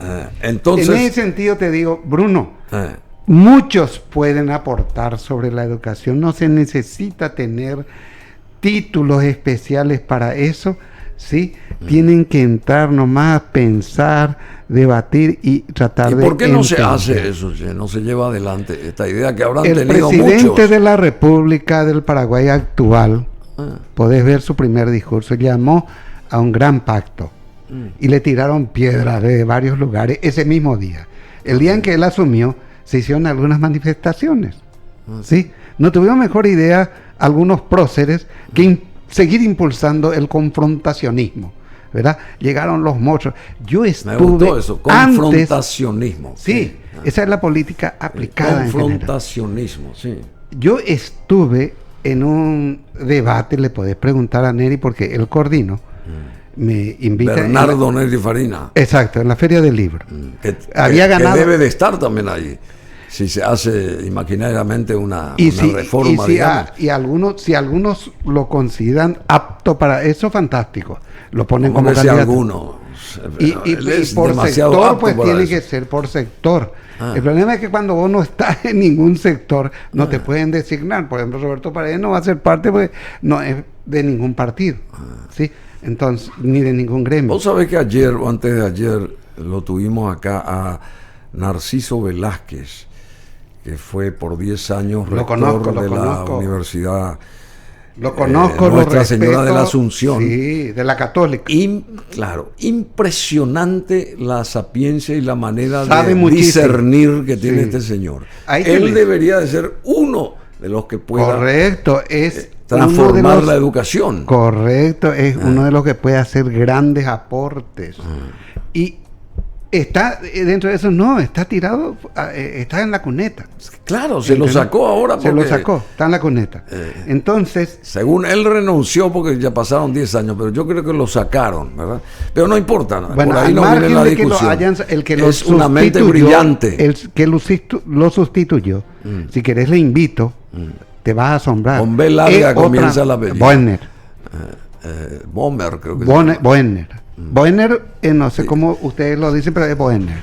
[SPEAKER 1] Entonces,
[SPEAKER 2] en ese sentido te digo, Bruno, muchos pueden aportar sobre la educación, no se necesita tener títulos especiales para eso, ¿sí? Tienen que entrar nomás, pensar, debatir y tratar de...
[SPEAKER 1] ¿Y por qué no se hace eso? No se lleva adelante esta idea que habrán tenido muchos.
[SPEAKER 2] El presidente de la República del Paraguay actual, podés ver su primer discurso, llamó a un gran pacto y le tiraron piedras de varios lugares ese mismo día. El día en que él asumió, se hicieron algunas manifestaciones, ¿sí? No tuvieron mejor idea algunos próceres que seguir impulsando el confrontacionismo, ¿verdad? Llegaron los mochos. Yo estuve...
[SPEAKER 1] Me gustó eso, confrontacionismo.
[SPEAKER 2] Sí, esa es la política aplicada.
[SPEAKER 1] Confrontacionismo, sí.
[SPEAKER 2] Yo estuve en un debate, le podés preguntar a Neri porque él coordinó. Me invita
[SPEAKER 1] Bernardo Neri Farina.
[SPEAKER 2] Exacto, en la Feria del Libro.
[SPEAKER 1] Había ganado. Que debe de estar también ahí. Si se hace imaginariamente una reforma.
[SPEAKER 2] Si algunos lo consideran apto para eso, fantástico. Lo ponen como candidato.
[SPEAKER 1] Algunos.
[SPEAKER 2] Y por sector, pues tiene que ser por sector. El problema es que cuando vos no estás en ningún sector, no te pueden designar. Por ejemplo, Roberto Paredes no va a ser parte, porque no es de ningún partido. ¿Sí? Entonces, ni de ningún gremio.
[SPEAKER 1] Vos sabés que ayer o antes de ayer lo tuvimos acá a Narciso Velázquez, que fue por 10 años rector de la Universidad.
[SPEAKER 2] Lo conozco,
[SPEAKER 1] Nuestra Señora de la Asunción.
[SPEAKER 2] Sí, de la Católica.
[SPEAKER 1] Claro, impresionante la sapiencia y la manera
[SPEAKER 2] Sabe
[SPEAKER 1] de
[SPEAKER 2] muchísimo.
[SPEAKER 1] Discernir que tiene este señor. Él debería de ser uno de los que pueda...
[SPEAKER 2] Correcto, es...
[SPEAKER 1] transformar la educación.
[SPEAKER 2] Correcto, es uno de los que puede hacer grandes aportes. Y está dentro de eso, no, está tirado, está en la cuneta.
[SPEAKER 1] Claro, se lo sacó ahora.
[SPEAKER 2] Se lo sacó, está en la cuneta. Entonces...
[SPEAKER 1] Según él renunció porque ya pasaron 10 años, pero yo creo que lo sacaron, ¿verdad? Pero no importa,
[SPEAKER 2] bueno,
[SPEAKER 1] por ahí no viene la discusión.
[SPEAKER 2] Es
[SPEAKER 1] una mente brillante.
[SPEAKER 2] El que lo sustituyó, si querés le invito... te vas a asombrar.
[SPEAKER 1] Con B larga comienza la apellido.
[SPEAKER 2] Boehner.
[SPEAKER 1] Boehmer, creo que
[SPEAKER 2] Boehner. Boehner, no sé cómo ustedes lo dicen, pero es Boehner.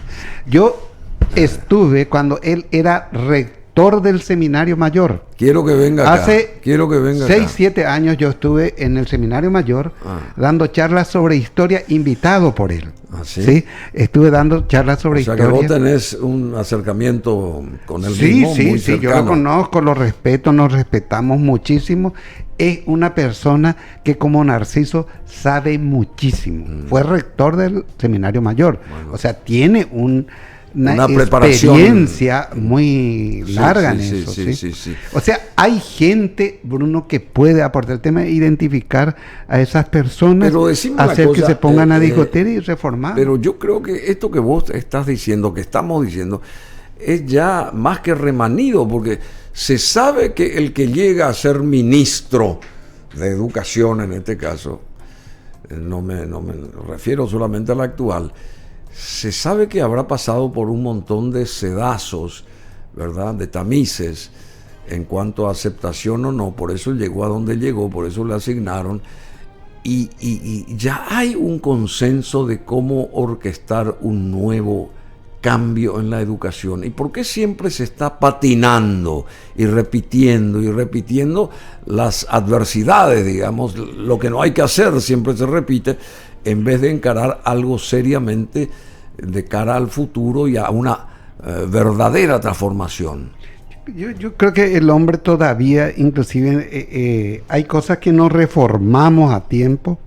[SPEAKER 2] Yo estuve cuando él era rector del Seminario Mayor.
[SPEAKER 1] Quiero que venga acá.
[SPEAKER 2] Hace 6, 7 años yo estuve en el Seminario Mayor dando charlas sobre historia, invitado por él. ¿Sí? Estuve dando charlas sobre historia.
[SPEAKER 1] O sea que vos tenés un acercamiento con él mismo.
[SPEAKER 2] Sí, yo lo conozco, lo respeto, nos respetamos muchísimo. Es una persona que como Narciso sabe muchísimo. Fue rector del Seminario Mayor. Bueno. O sea, tiene una experiencia muy larga en eso. Sí. O sea, hay gente, Bruno, que puede aportar el tema de identificar a esas personas, hacer que se pongan a discutir y reformar.
[SPEAKER 1] Pero yo creo que esto que vos estás diciendo, que estamos diciendo, es ya más que remanido, porque se sabe que el que llega a ser ministro de Educación, en este caso, no me refiero solamente al actual, se sabe que habrá pasado por un montón de sedazos, ¿verdad?, de tamices en cuanto a aceptación o no. Por eso llegó a donde llegó, por eso le asignaron, y ya hay un consenso de cómo orquestar un nuevo cambio en la educación. ¿Y por qué siempre se está patinando y repitiendo las adversidades, digamos? Lo que no hay que hacer siempre se repite, en vez de encarar algo seriamente de cara al futuro y a una verdadera transformación.
[SPEAKER 2] Yo creo que el hombre todavía, inclusive, hay cosas que no reformamos a tiempo.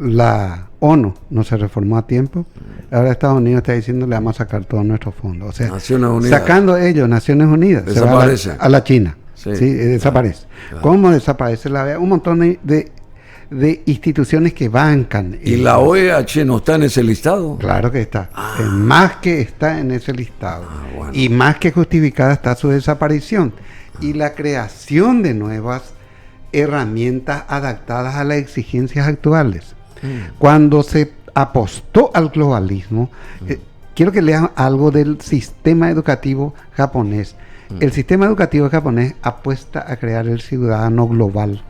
[SPEAKER 2] la ONU no se reformó a tiempo, ahora Estados Unidos está diciendo le vamos a sacar todos nuestros fondos. O sea,
[SPEAKER 1] Naciones Unidas.
[SPEAKER 2] sacando ellos, Naciones Unidas,
[SPEAKER 1] Desaparece.
[SPEAKER 2] se va a la China.
[SPEAKER 1] Sí,
[SPEAKER 2] Sí, desaparece.
[SPEAKER 1] claro.
[SPEAKER 2] ¿Cómo desaparece la OEA? Un montón de instituciones que bancan.
[SPEAKER 1] ¿Y la OEH no está en ese listado?
[SPEAKER 2] Claro que está. Más que está en ese listado.
[SPEAKER 1] Bueno.
[SPEAKER 2] Y más que justificada está su desaparición. Y la creación de nuevas herramientas adaptadas a las exigencias actuales. Cuando se apostó al globalismo, quiero que lean algo del sistema educativo japonés. El sistema educativo japonés apuesta a crear el ciudadano global.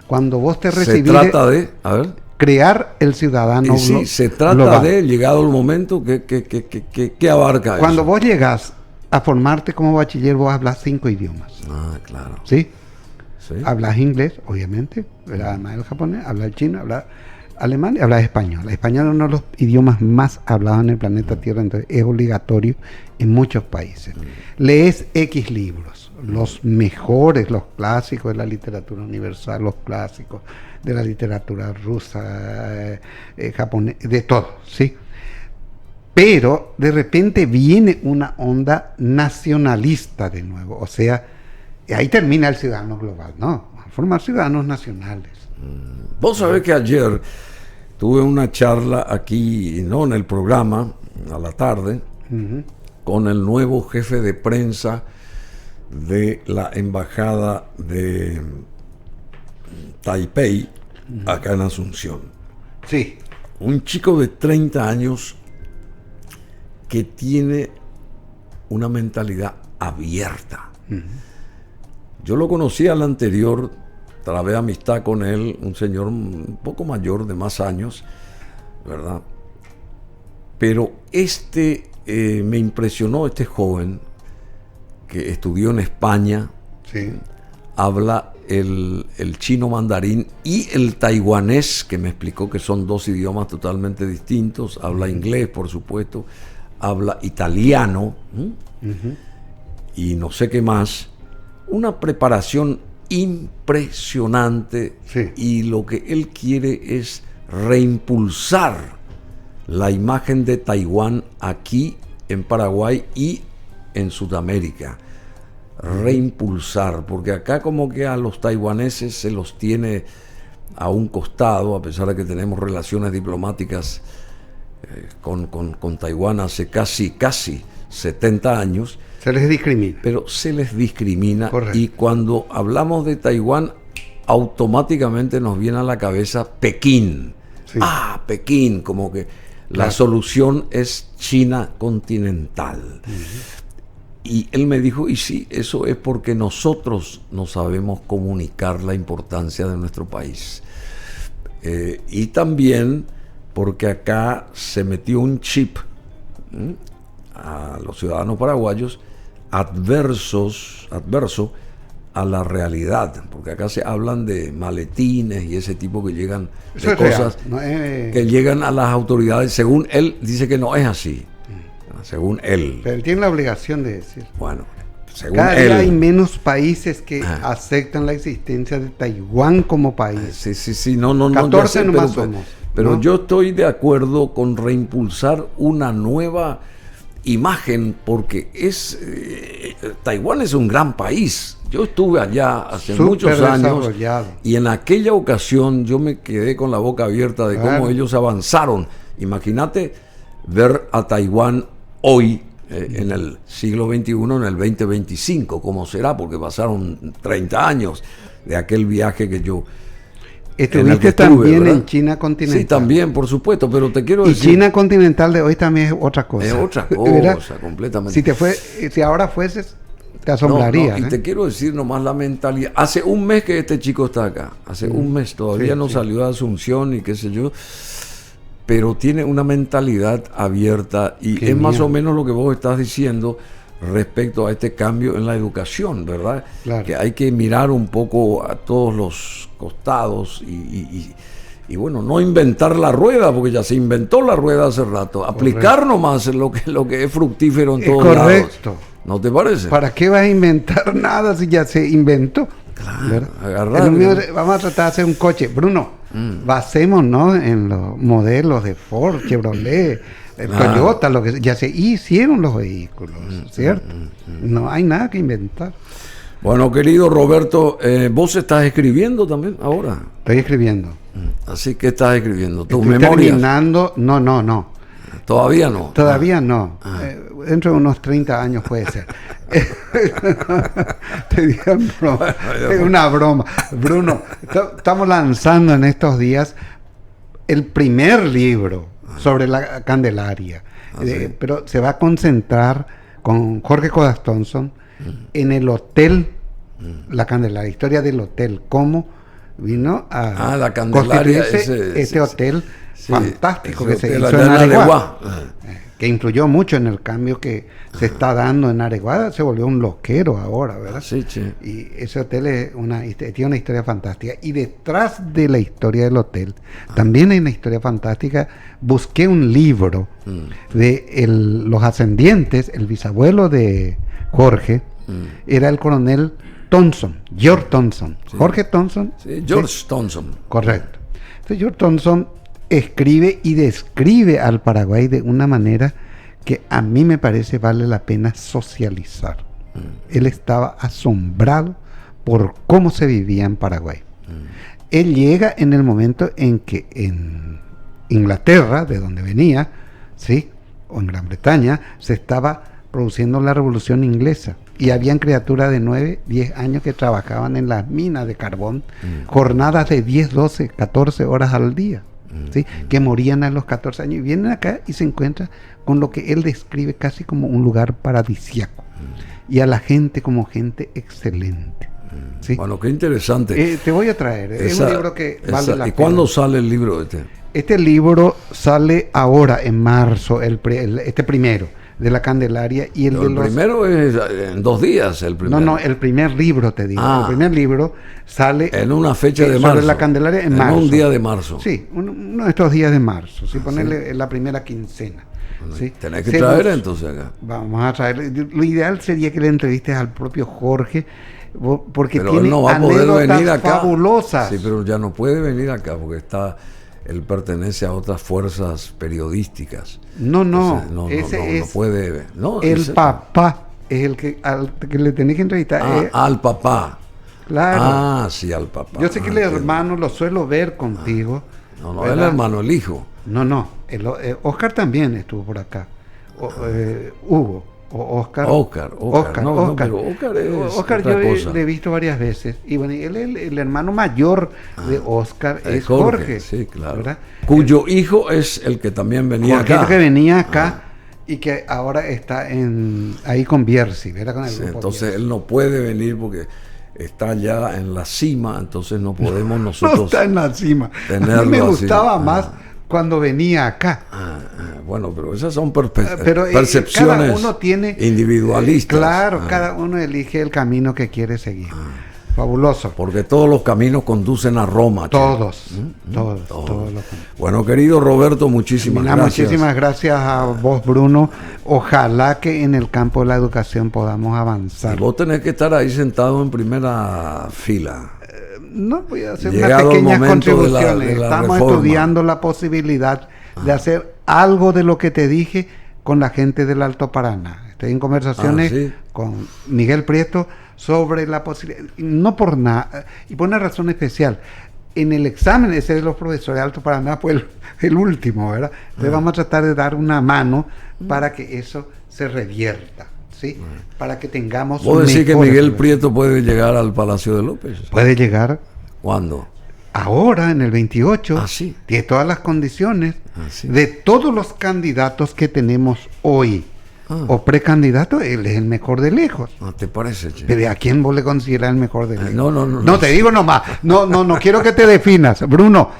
[SPEAKER 2] Cuando vos te recibís...
[SPEAKER 1] Se trata de, a ver,
[SPEAKER 2] crear el ciudadano
[SPEAKER 1] sí, se trata
[SPEAKER 2] global.
[SPEAKER 1] de, llegado el momento, ¿qué abarca
[SPEAKER 2] Cuando
[SPEAKER 1] eso?
[SPEAKER 2] vos llegás a formarte como bachiller, vos hablas 5 idiomas.
[SPEAKER 1] Ah, claro.
[SPEAKER 2] ¿Sí?
[SPEAKER 1] Sí.
[SPEAKER 2] Hablas inglés, obviamente, pero además del japonés, hablas el chino, hablas alemán y hablas español. El español es uno de los idiomas más hablados en el planeta Tierra, entonces es obligatorio en muchos países. Lees X libros, los mejores, los clásicos de la literatura universal, los clásicos de la literatura rusa, japonesa, de todo, ¿sí? Pero de repente viene una onda nacionalista de nuevo, o sea, ahí termina el ciudadano global, ¿no? A formar ciudadanos nacionales.
[SPEAKER 1] Vos sabés que ayer tuve una charla aquí, no en el programa, a la tarde, con el nuevo jefe de prensa de la embajada de Taipei, acá en Asunción.
[SPEAKER 2] Sí.
[SPEAKER 1] Un chico de 30 años que tiene una mentalidad abierta. Yo lo conocí al anterior, trabé amistad con él, un señor un poco mayor, de más años, ¿verdad? Pero me impresionó este joven que estudió en España,
[SPEAKER 2] Sí.
[SPEAKER 1] habla el chino mandarín y el taiwanés, que me explicó que son dos idiomas totalmente distintos, habla inglés, por supuesto, habla italiano, y no sé qué más. Una preparación impresionante,
[SPEAKER 2] Sí.
[SPEAKER 1] y lo que él quiere es reimpulsar la imagen de Taiwán aquí en Paraguay y en Sudamérica. Reimpulsar, porque acá como que a los taiwaneses se los tiene a un costado, a pesar de que tenemos relaciones diplomáticas con Taiwán hace casi 70 años,
[SPEAKER 2] Se les discrimina.
[SPEAKER 1] pero se les discrimina.
[SPEAKER 2] Correcto.
[SPEAKER 1] Y cuando hablamos de Taiwán, automáticamente nos viene a la cabeza Pekín.
[SPEAKER 2] Sí.
[SPEAKER 1] Ah, Pekín, como que la
[SPEAKER 2] Claro.
[SPEAKER 1] solución es China continental. Y él me dijo, y sí, eso es porque nosotros no sabemos comunicar la importancia de nuestro país. Y también porque acá se metió un chip a los ciudadanos paraguayos adverso a la realidad, porque acá se hablan de maletines y ese tipo que llegan,
[SPEAKER 2] Eso
[SPEAKER 1] de
[SPEAKER 2] es real,
[SPEAKER 1] cosas
[SPEAKER 2] no es-
[SPEAKER 1] que llegan a las autoridades. Según él, dice que no es así. Según él.
[SPEAKER 2] Pero él tiene la obligación de decir.
[SPEAKER 1] Bueno, según
[SPEAKER 2] Cada
[SPEAKER 1] él.
[SPEAKER 2] día hay menos países que
[SPEAKER 1] Ah.
[SPEAKER 2] aceptan la existencia de Taiwán como país.
[SPEAKER 1] Sí, no,
[SPEAKER 2] 14
[SPEAKER 1] ya sé,
[SPEAKER 2] nomás
[SPEAKER 1] pero,
[SPEAKER 2] somos,
[SPEAKER 1] pero
[SPEAKER 2] ¿no?
[SPEAKER 1] yo estoy de acuerdo con reimpulsar una nueva imagen, porque Taiwán es un gran país. Yo estuve allá hace
[SPEAKER 2] Súper
[SPEAKER 1] muchos años
[SPEAKER 2] desarrollado.
[SPEAKER 1] y en aquella ocasión yo me quedé con la boca abierta de
[SPEAKER 2] Claro.
[SPEAKER 1] cómo ellos avanzaron. Imagínate ver a Taiwán hoy, en el siglo XXI, en el 2025, ¿cómo será? Porque pasaron 30 años de aquel viaje que yo... en el que
[SPEAKER 2] Estuviste
[SPEAKER 1] estuve,
[SPEAKER 2] también
[SPEAKER 1] ¿verdad?
[SPEAKER 2] en China continental.
[SPEAKER 1] Sí, también, por supuesto, pero te quiero
[SPEAKER 2] Y
[SPEAKER 1] decir...
[SPEAKER 2] China continental de hoy también es otra cosa.
[SPEAKER 1] es otra
[SPEAKER 2] ¿Verdad?
[SPEAKER 1] cosa, completamente.
[SPEAKER 2] Si ahora fueses, te asombrarías.
[SPEAKER 1] Y te quiero decir nomás la mentalidad. Hace un mes que este chico está acá. Hace un mes, todavía
[SPEAKER 2] Sí,
[SPEAKER 1] no
[SPEAKER 2] sí.
[SPEAKER 1] salió de Asunción y qué sé yo. Pero tiene una mentalidad abierta y
[SPEAKER 2] Qué
[SPEAKER 1] es más
[SPEAKER 2] miedo.
[SPEAKER 1] o menos lo que vos estás diciendo respecto a este cambio en la educación, ¿verdad?
[SPEAKER 2] Claro.
[SPEAKER 1] Que hay que mirar un poco a todos los costados y bueno, no inventar la rueda, porque ya se inventó la rueda hace rato. Aplicar nomás lo que es fructífero en
[SPEAKER 2] Es
[SPEAKER 1] todos lados.
[SPEAKER 2] correcto.
[SPEAKER 1] ¿No te parece?
[SPEAKER 2] ¿Para qué vas a inventar nada si ya se inventó?
[SPEAKER 1] Claro,
[SPEAKER 2] ¿verdad? Vamos a tratar de hacer un coche. Bruno, basémonos en los modelos de Ford, Chevrolet, Toyota, lo que ya se hicieron los vehículos, ¿cierto? No hay nada que inventar.
[SPEAKER 1] Bueno, querido Roberto, vos estás escribiendo también ahora.
[SPEAKER 2] Estoy escribiendo.
[SPEAKER 1] Así que estás escribiendo. ¿Tus
[SPEAKER 2] Estoy
[SPEAKER 1] memorias?
[SPEAKER 2] terminando. No.
[SPEAKER 1] Todavía no.
[SPEAKER 2] Todavía no. Dentro de unos 30 años puede ser. Te digo es una broma. Bruno, estamos lanzando en estos días el primer libro sobre la Candelaria.
[SPEAKER 1] ¿Sí?
[SPEAKER 2] Pero se va a concentrar con Jorge Codas Thompson en el hotel La Candelaria, historia del hotel, cómo vino a
[SPEAKER 1] la Candelaria,
[SPEAKER 2] este hotel fantástico que se hizo
[SPEAKER 1] en
[SPEAKER 2] Areguá, que influyó mucho en el cambio que se está dando en Areguá. Se volvió un loquero ahora, ¿verdad?
[SPEAKER 1] Sí.
[SPEAKER 2] Y ese hotel tiene una historia fantástica. Y detrás de la historia del hotel también hay una historia fantástica. Busqué un libro de los ascendientes. El bisabuelo de Jorge era el coronel Thompson, George Thompson.
[SPEAKER 1] Sí.
[SPEAKER 2] Jorge Thompson.
[SPEAKER 1] Sí, George Thompson.
[SPEAKER 2] Correcto. Entonces George Thompson escribe y describe al Paraguay de una manera que a mí me parece vale la pena socializar. Él estaba asombrado por cómo se vivía en Paraguay. Él llega en el momento en que en Inglaterra, de donde venía, ¿sí?, o en Gran Bretaña, se estaba produciendo la Revolución Inglesa. Y habían criaturas de 9, 10 años que trabajaban en las minas de carbón, jornadas de 10, 12, 14 horas al día. ¿Sí? Que morían a los 14 años y vienen acá y se encuentran con lo que él describe casi como un lugar paradisíaco y a la gente como gente excelente. ¿Sí?
[SPEAKER 1] Bueno, qué interesante.
[SPEAKER 2] Te voy a traer, es un libro que vale la pena.
[SPEAKER 1] ¿Y cuándo sale el libro este?
[SPEAKER 2] Este libro sale ahora en marzo, este primero de la Candelaria y el
[SPEAKER 1] primero es en 2 días el primero.
[SPEAKER 2] No, el primer libro te digo. El primer libro sale
[SPEAKER 1] en una fecha de marzo.
[SPEAKER 2] Sobre la Candelaria en marzo.
[SPEAKER 1] Un día de marzo.
[SPEAKER 2] Sí, uno de estos días de marzo. Si ponerle la primera quincena.
[SPEAKER 1] Bueno,
[SPEAKER 2] ¿sí?
[SPEAKER 1] Tenés que traer entonces acá.
[SPEAKER 2] Vamos a traer. Lo ideal sería que le entrevistes al propio Jorge, porque
[SPEAKER 1] pero
[SPEAKER 2] tiene
[SPEAKER 1] él no va a poder venir acá.
[SPEAKER 2] Fabulosas.
[SPEAKER 1] Sí, pero ya no puede venir acá porque él pertenece a otras fuerzas periodísticas.
[SPEAKER 2] No,
[SPEAKER 1] Entonces,
[SPEAKER 2] no
[SPEAKER 1] puede. No,
[SPEAKER 2] papá es el al que le tenés que entrevistar.
[SPEAKER 1] Al papá.
[SPEAKER 2] Claro.
[SPEAKER 1] Sí, al papá.
[SPEAKER 2] Yo sé que el hermano lo suelo ver contigo.
[SPEAKER 1] No, el hermano, el hijo.
[SPEAKER 2] No. Oscar también estuvo por acá. Hugo. Oscar.
[SPEAKER 1] No, pero Oscar es
[SPEAKER 2] Oscar
[SPEAKER 1] otra
[SPEAKER 2] yo
[SPEAKER 1] cosa.
[SPEAKER 2] le he visto varias veces. Y bueno, el hermano mayor de Oscar es Jorge.
[SPEAKER 1] Sí, claro.
[SPEAKER 2] ¿verdad?
[SPEAKER 1] Cuyo hijo es el que también venía
[SPEAKER 2] Jorge
[SPEAKER 1] acá.
[SPEAKER 2] que venía acá y que ahora está ahí con Bierzi, ¿verdad? Con el grupo
[SPEAKER 1] Entonces
[SPEAKER 2] Bierzi.
[SPEAKER 1] él no puede venir porque está ya en la cima, entonces no podemos nosotros.
[SPEAKER 2] No está en la cima. A mí me
[SPEAKER 1] tenerlo
[SPEAKER 2] gustaba
[SPEAKER 1] así.
[SPEAKER 2] más cuando venía acá.
[SPEAKER 1] Bueno, pero esas son
[SPEAKER 2] Pero
[SPEAKER 1] percepciones
[SPEAKER 2] cada uno tiene
[SPEAKER 1] individualistas.
[SPEAKER 2] Claro, cada uno elige el camino que quiere seguir. Fabuloso.
[SPEAKER 1] Porque todos los caminos conducen a Roma.
[SPEAKER 2] Todos.
[SPEAKER 1] Bueno, querido Roberto, muchísimas gracias.
[SPEAKER 2] Muchísimas gracias a vos, Bruno. Ojalá que en el campo de la educación podamos avanzar.
[SPEAKER 1] Y vos tenés que estar ahí sentado en primera fila.
[SPEAKER 2] No, voy a hacer
[SPEAKER 1] Llegado
[SPEAKER 2] unas pequeñas
[SPEAKER 1] el momento
[SPEAKER 2] contribuciones.
[SPEAKER 1] de la
[SPEAKER 2] Estamos
[SPEAKER 1] reforma.
[SPEAKER 2] estudiando la posibilidad de hacer algo de lo que te dije con la gente del Alto Paraná. Estoy en conversaciones
[SPEAKER 1] ¿sí?
[SPEAKER 2] con Miguel Prieto sobre la posibilidad, no por nada, y por una razón especial. En el examen ese de los profesores de Alto Paraná fue el último, ¿verdad? Entonces vamos a tratar de dar una mano para que eso se revierta, ¿sí? Para que tengamos...
[SPEAKER 1] ¿Vos decís que Miguel Prieto puede llegar al Palacio de López?
[SPEAKER 2] Puede llegar...
[SPEAKER 1] ¿Cuándo?
[SPEAKER 2] Ahora, en el 28,
[SPEAKER 1] sí.
[SPEAKER 2] Tiene todas las condiciones
[SPEAKER 1] sí.
[SPEAKER 2] de todos los candidatos que tenemos hoy, o precandidatos, él es el mejor de lejos.
[SPEAKER 1] ¿Te parece, che?
[SPEAKER 2] Pero ¿a quién vos le considerás el mejor de lejos?
[SPEAKER 1] No,
[SPEAKER 2] te digo nomás, no quiero que te definas, Bruno.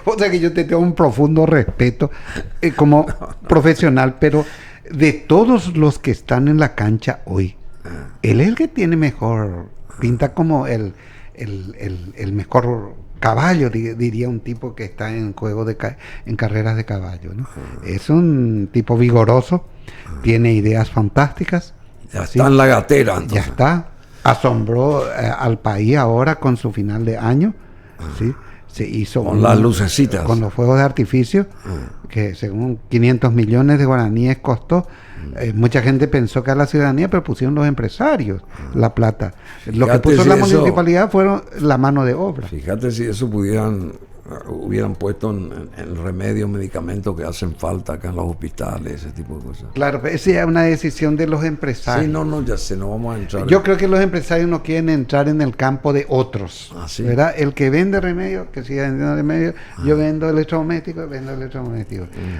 [SPEAKER 2] O sea que yo te tengo un profundo respeto como profesional, pero de todos los que están en la cancha hoy, él es el que tiene mejor, pinta como el mejor caballo, diría un tipo que está en juego en carreras de caballo, ¿no? Es un tipo vigoroso, tiene ideas fantásticas.
[SPEAKER 1] Ya está en la gatera, entonces.
[SPEAKER 2] Ya está. asombró al país ahora con su final de año, ¿sí? Se hizo
[SPEAKER 1] con las lucecitas,
[SPEAKER 2] con los fuegos de artificio, que según 500 millones de guaraníes costó. Mucha gente pensó que a la ciudadanía, pero pusieron los empresarios la plata. Lo que puso la municipalidad fueron la mano de obra.
[SPEAKER 1] Fíjate si eso hubieran puesto en remedios, medicamentos que hacen falta acá en los hospitales, ese tipo de cosas.
[SPEAKER 2] Claro, pero esa es una decisión de los empresarios.
[SPEAKER 1] Sí, no, ya sé, no vamos a entrar.
[SPEAKER 2] Yo creo que los empresarios no quieren entrar en el campo de otros.
[SPEAKER 1] ¿Sí?
[SPEAKER 2] ¿Verdad? El que vende remedios, que siga vendiendo remedios. Yo vendo electrodomésticos,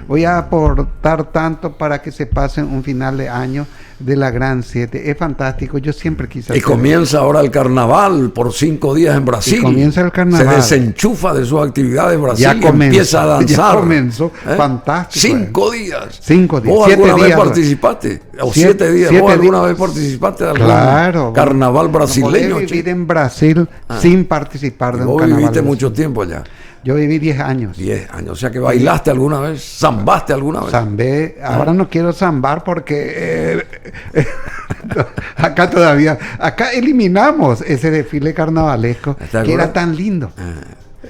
[SPEAKER 2] Voy a aportar tanto para que se pasen un final de año de la Gran 7. Es fantástico, yo siempre quise.
[SPEAKER 1] Y comienza ahora el carnaval por 5 días en Brasil.
[SPEAKER 2] Y comienza el carnaval.
[SPEAKER 1] Se desenchufa de sus actividades Brasil
[SPEAKER 2] ya
[SPEAKER 1] y empieza a danzar.
[SPEAKER 2] Ya comenzó, fantástico.
[SPEAKER 1] 5 días.
[SPEAKER 2] 5 días.
[SPEAKER 1] ¿Vos alguna vez
[SPEAKER 2] días,
[SPEAKER 1] participaste? ¿O 7 días? ¿Vos alguna vez participaste de algún carnaval brasileño?
[SPEAKER 2] No podés vivir en Brasil sin participar de un carnaval.
[SPEAKER 1] ¿Vos viviste mucho tiempo allá?
[SPEAKER 2] Yo viví 10 años.
[SPEAKER 1] 10 años, o sea que bailaste alguna vez, zambaste alguna vez.
[SPEAKER 2] Zambé, ahora no quiero zambar porque acá eliminamos ese desfile carnavalesco que era tan lindo.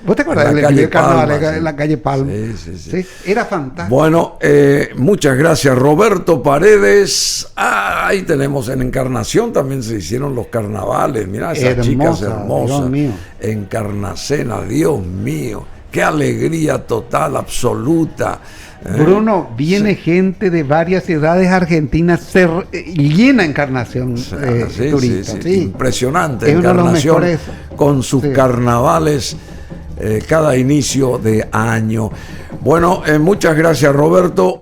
[SPEAKER 2] ¿Vos te acuerdas del desfile carnavalesco en la calle Palma? Sí. Era fantástico.
[SPEAKER 1] Bueno, muchas gracias, Roberto Paredes. Ahí tenemos en Encarnación también se hicieron los carnavales. Mirá esas chicas hermosas.
[SPEAKER 2] Dios mío.
[SPEAKER 1] Encarnacena, Dios mío. Qué alegría total, absoluta.
[SPEAKER 2] Bruno, viene gente de varias ciudades argentinas, se llena Encarnación turistas.
[SPEAKER 1] Sí. Impresionante,
[SPEAKER 2] es
[SPEAKER 1] Encarnación con sus carnavales cada inicio de año. Bueno, muchas gracias, Roberto.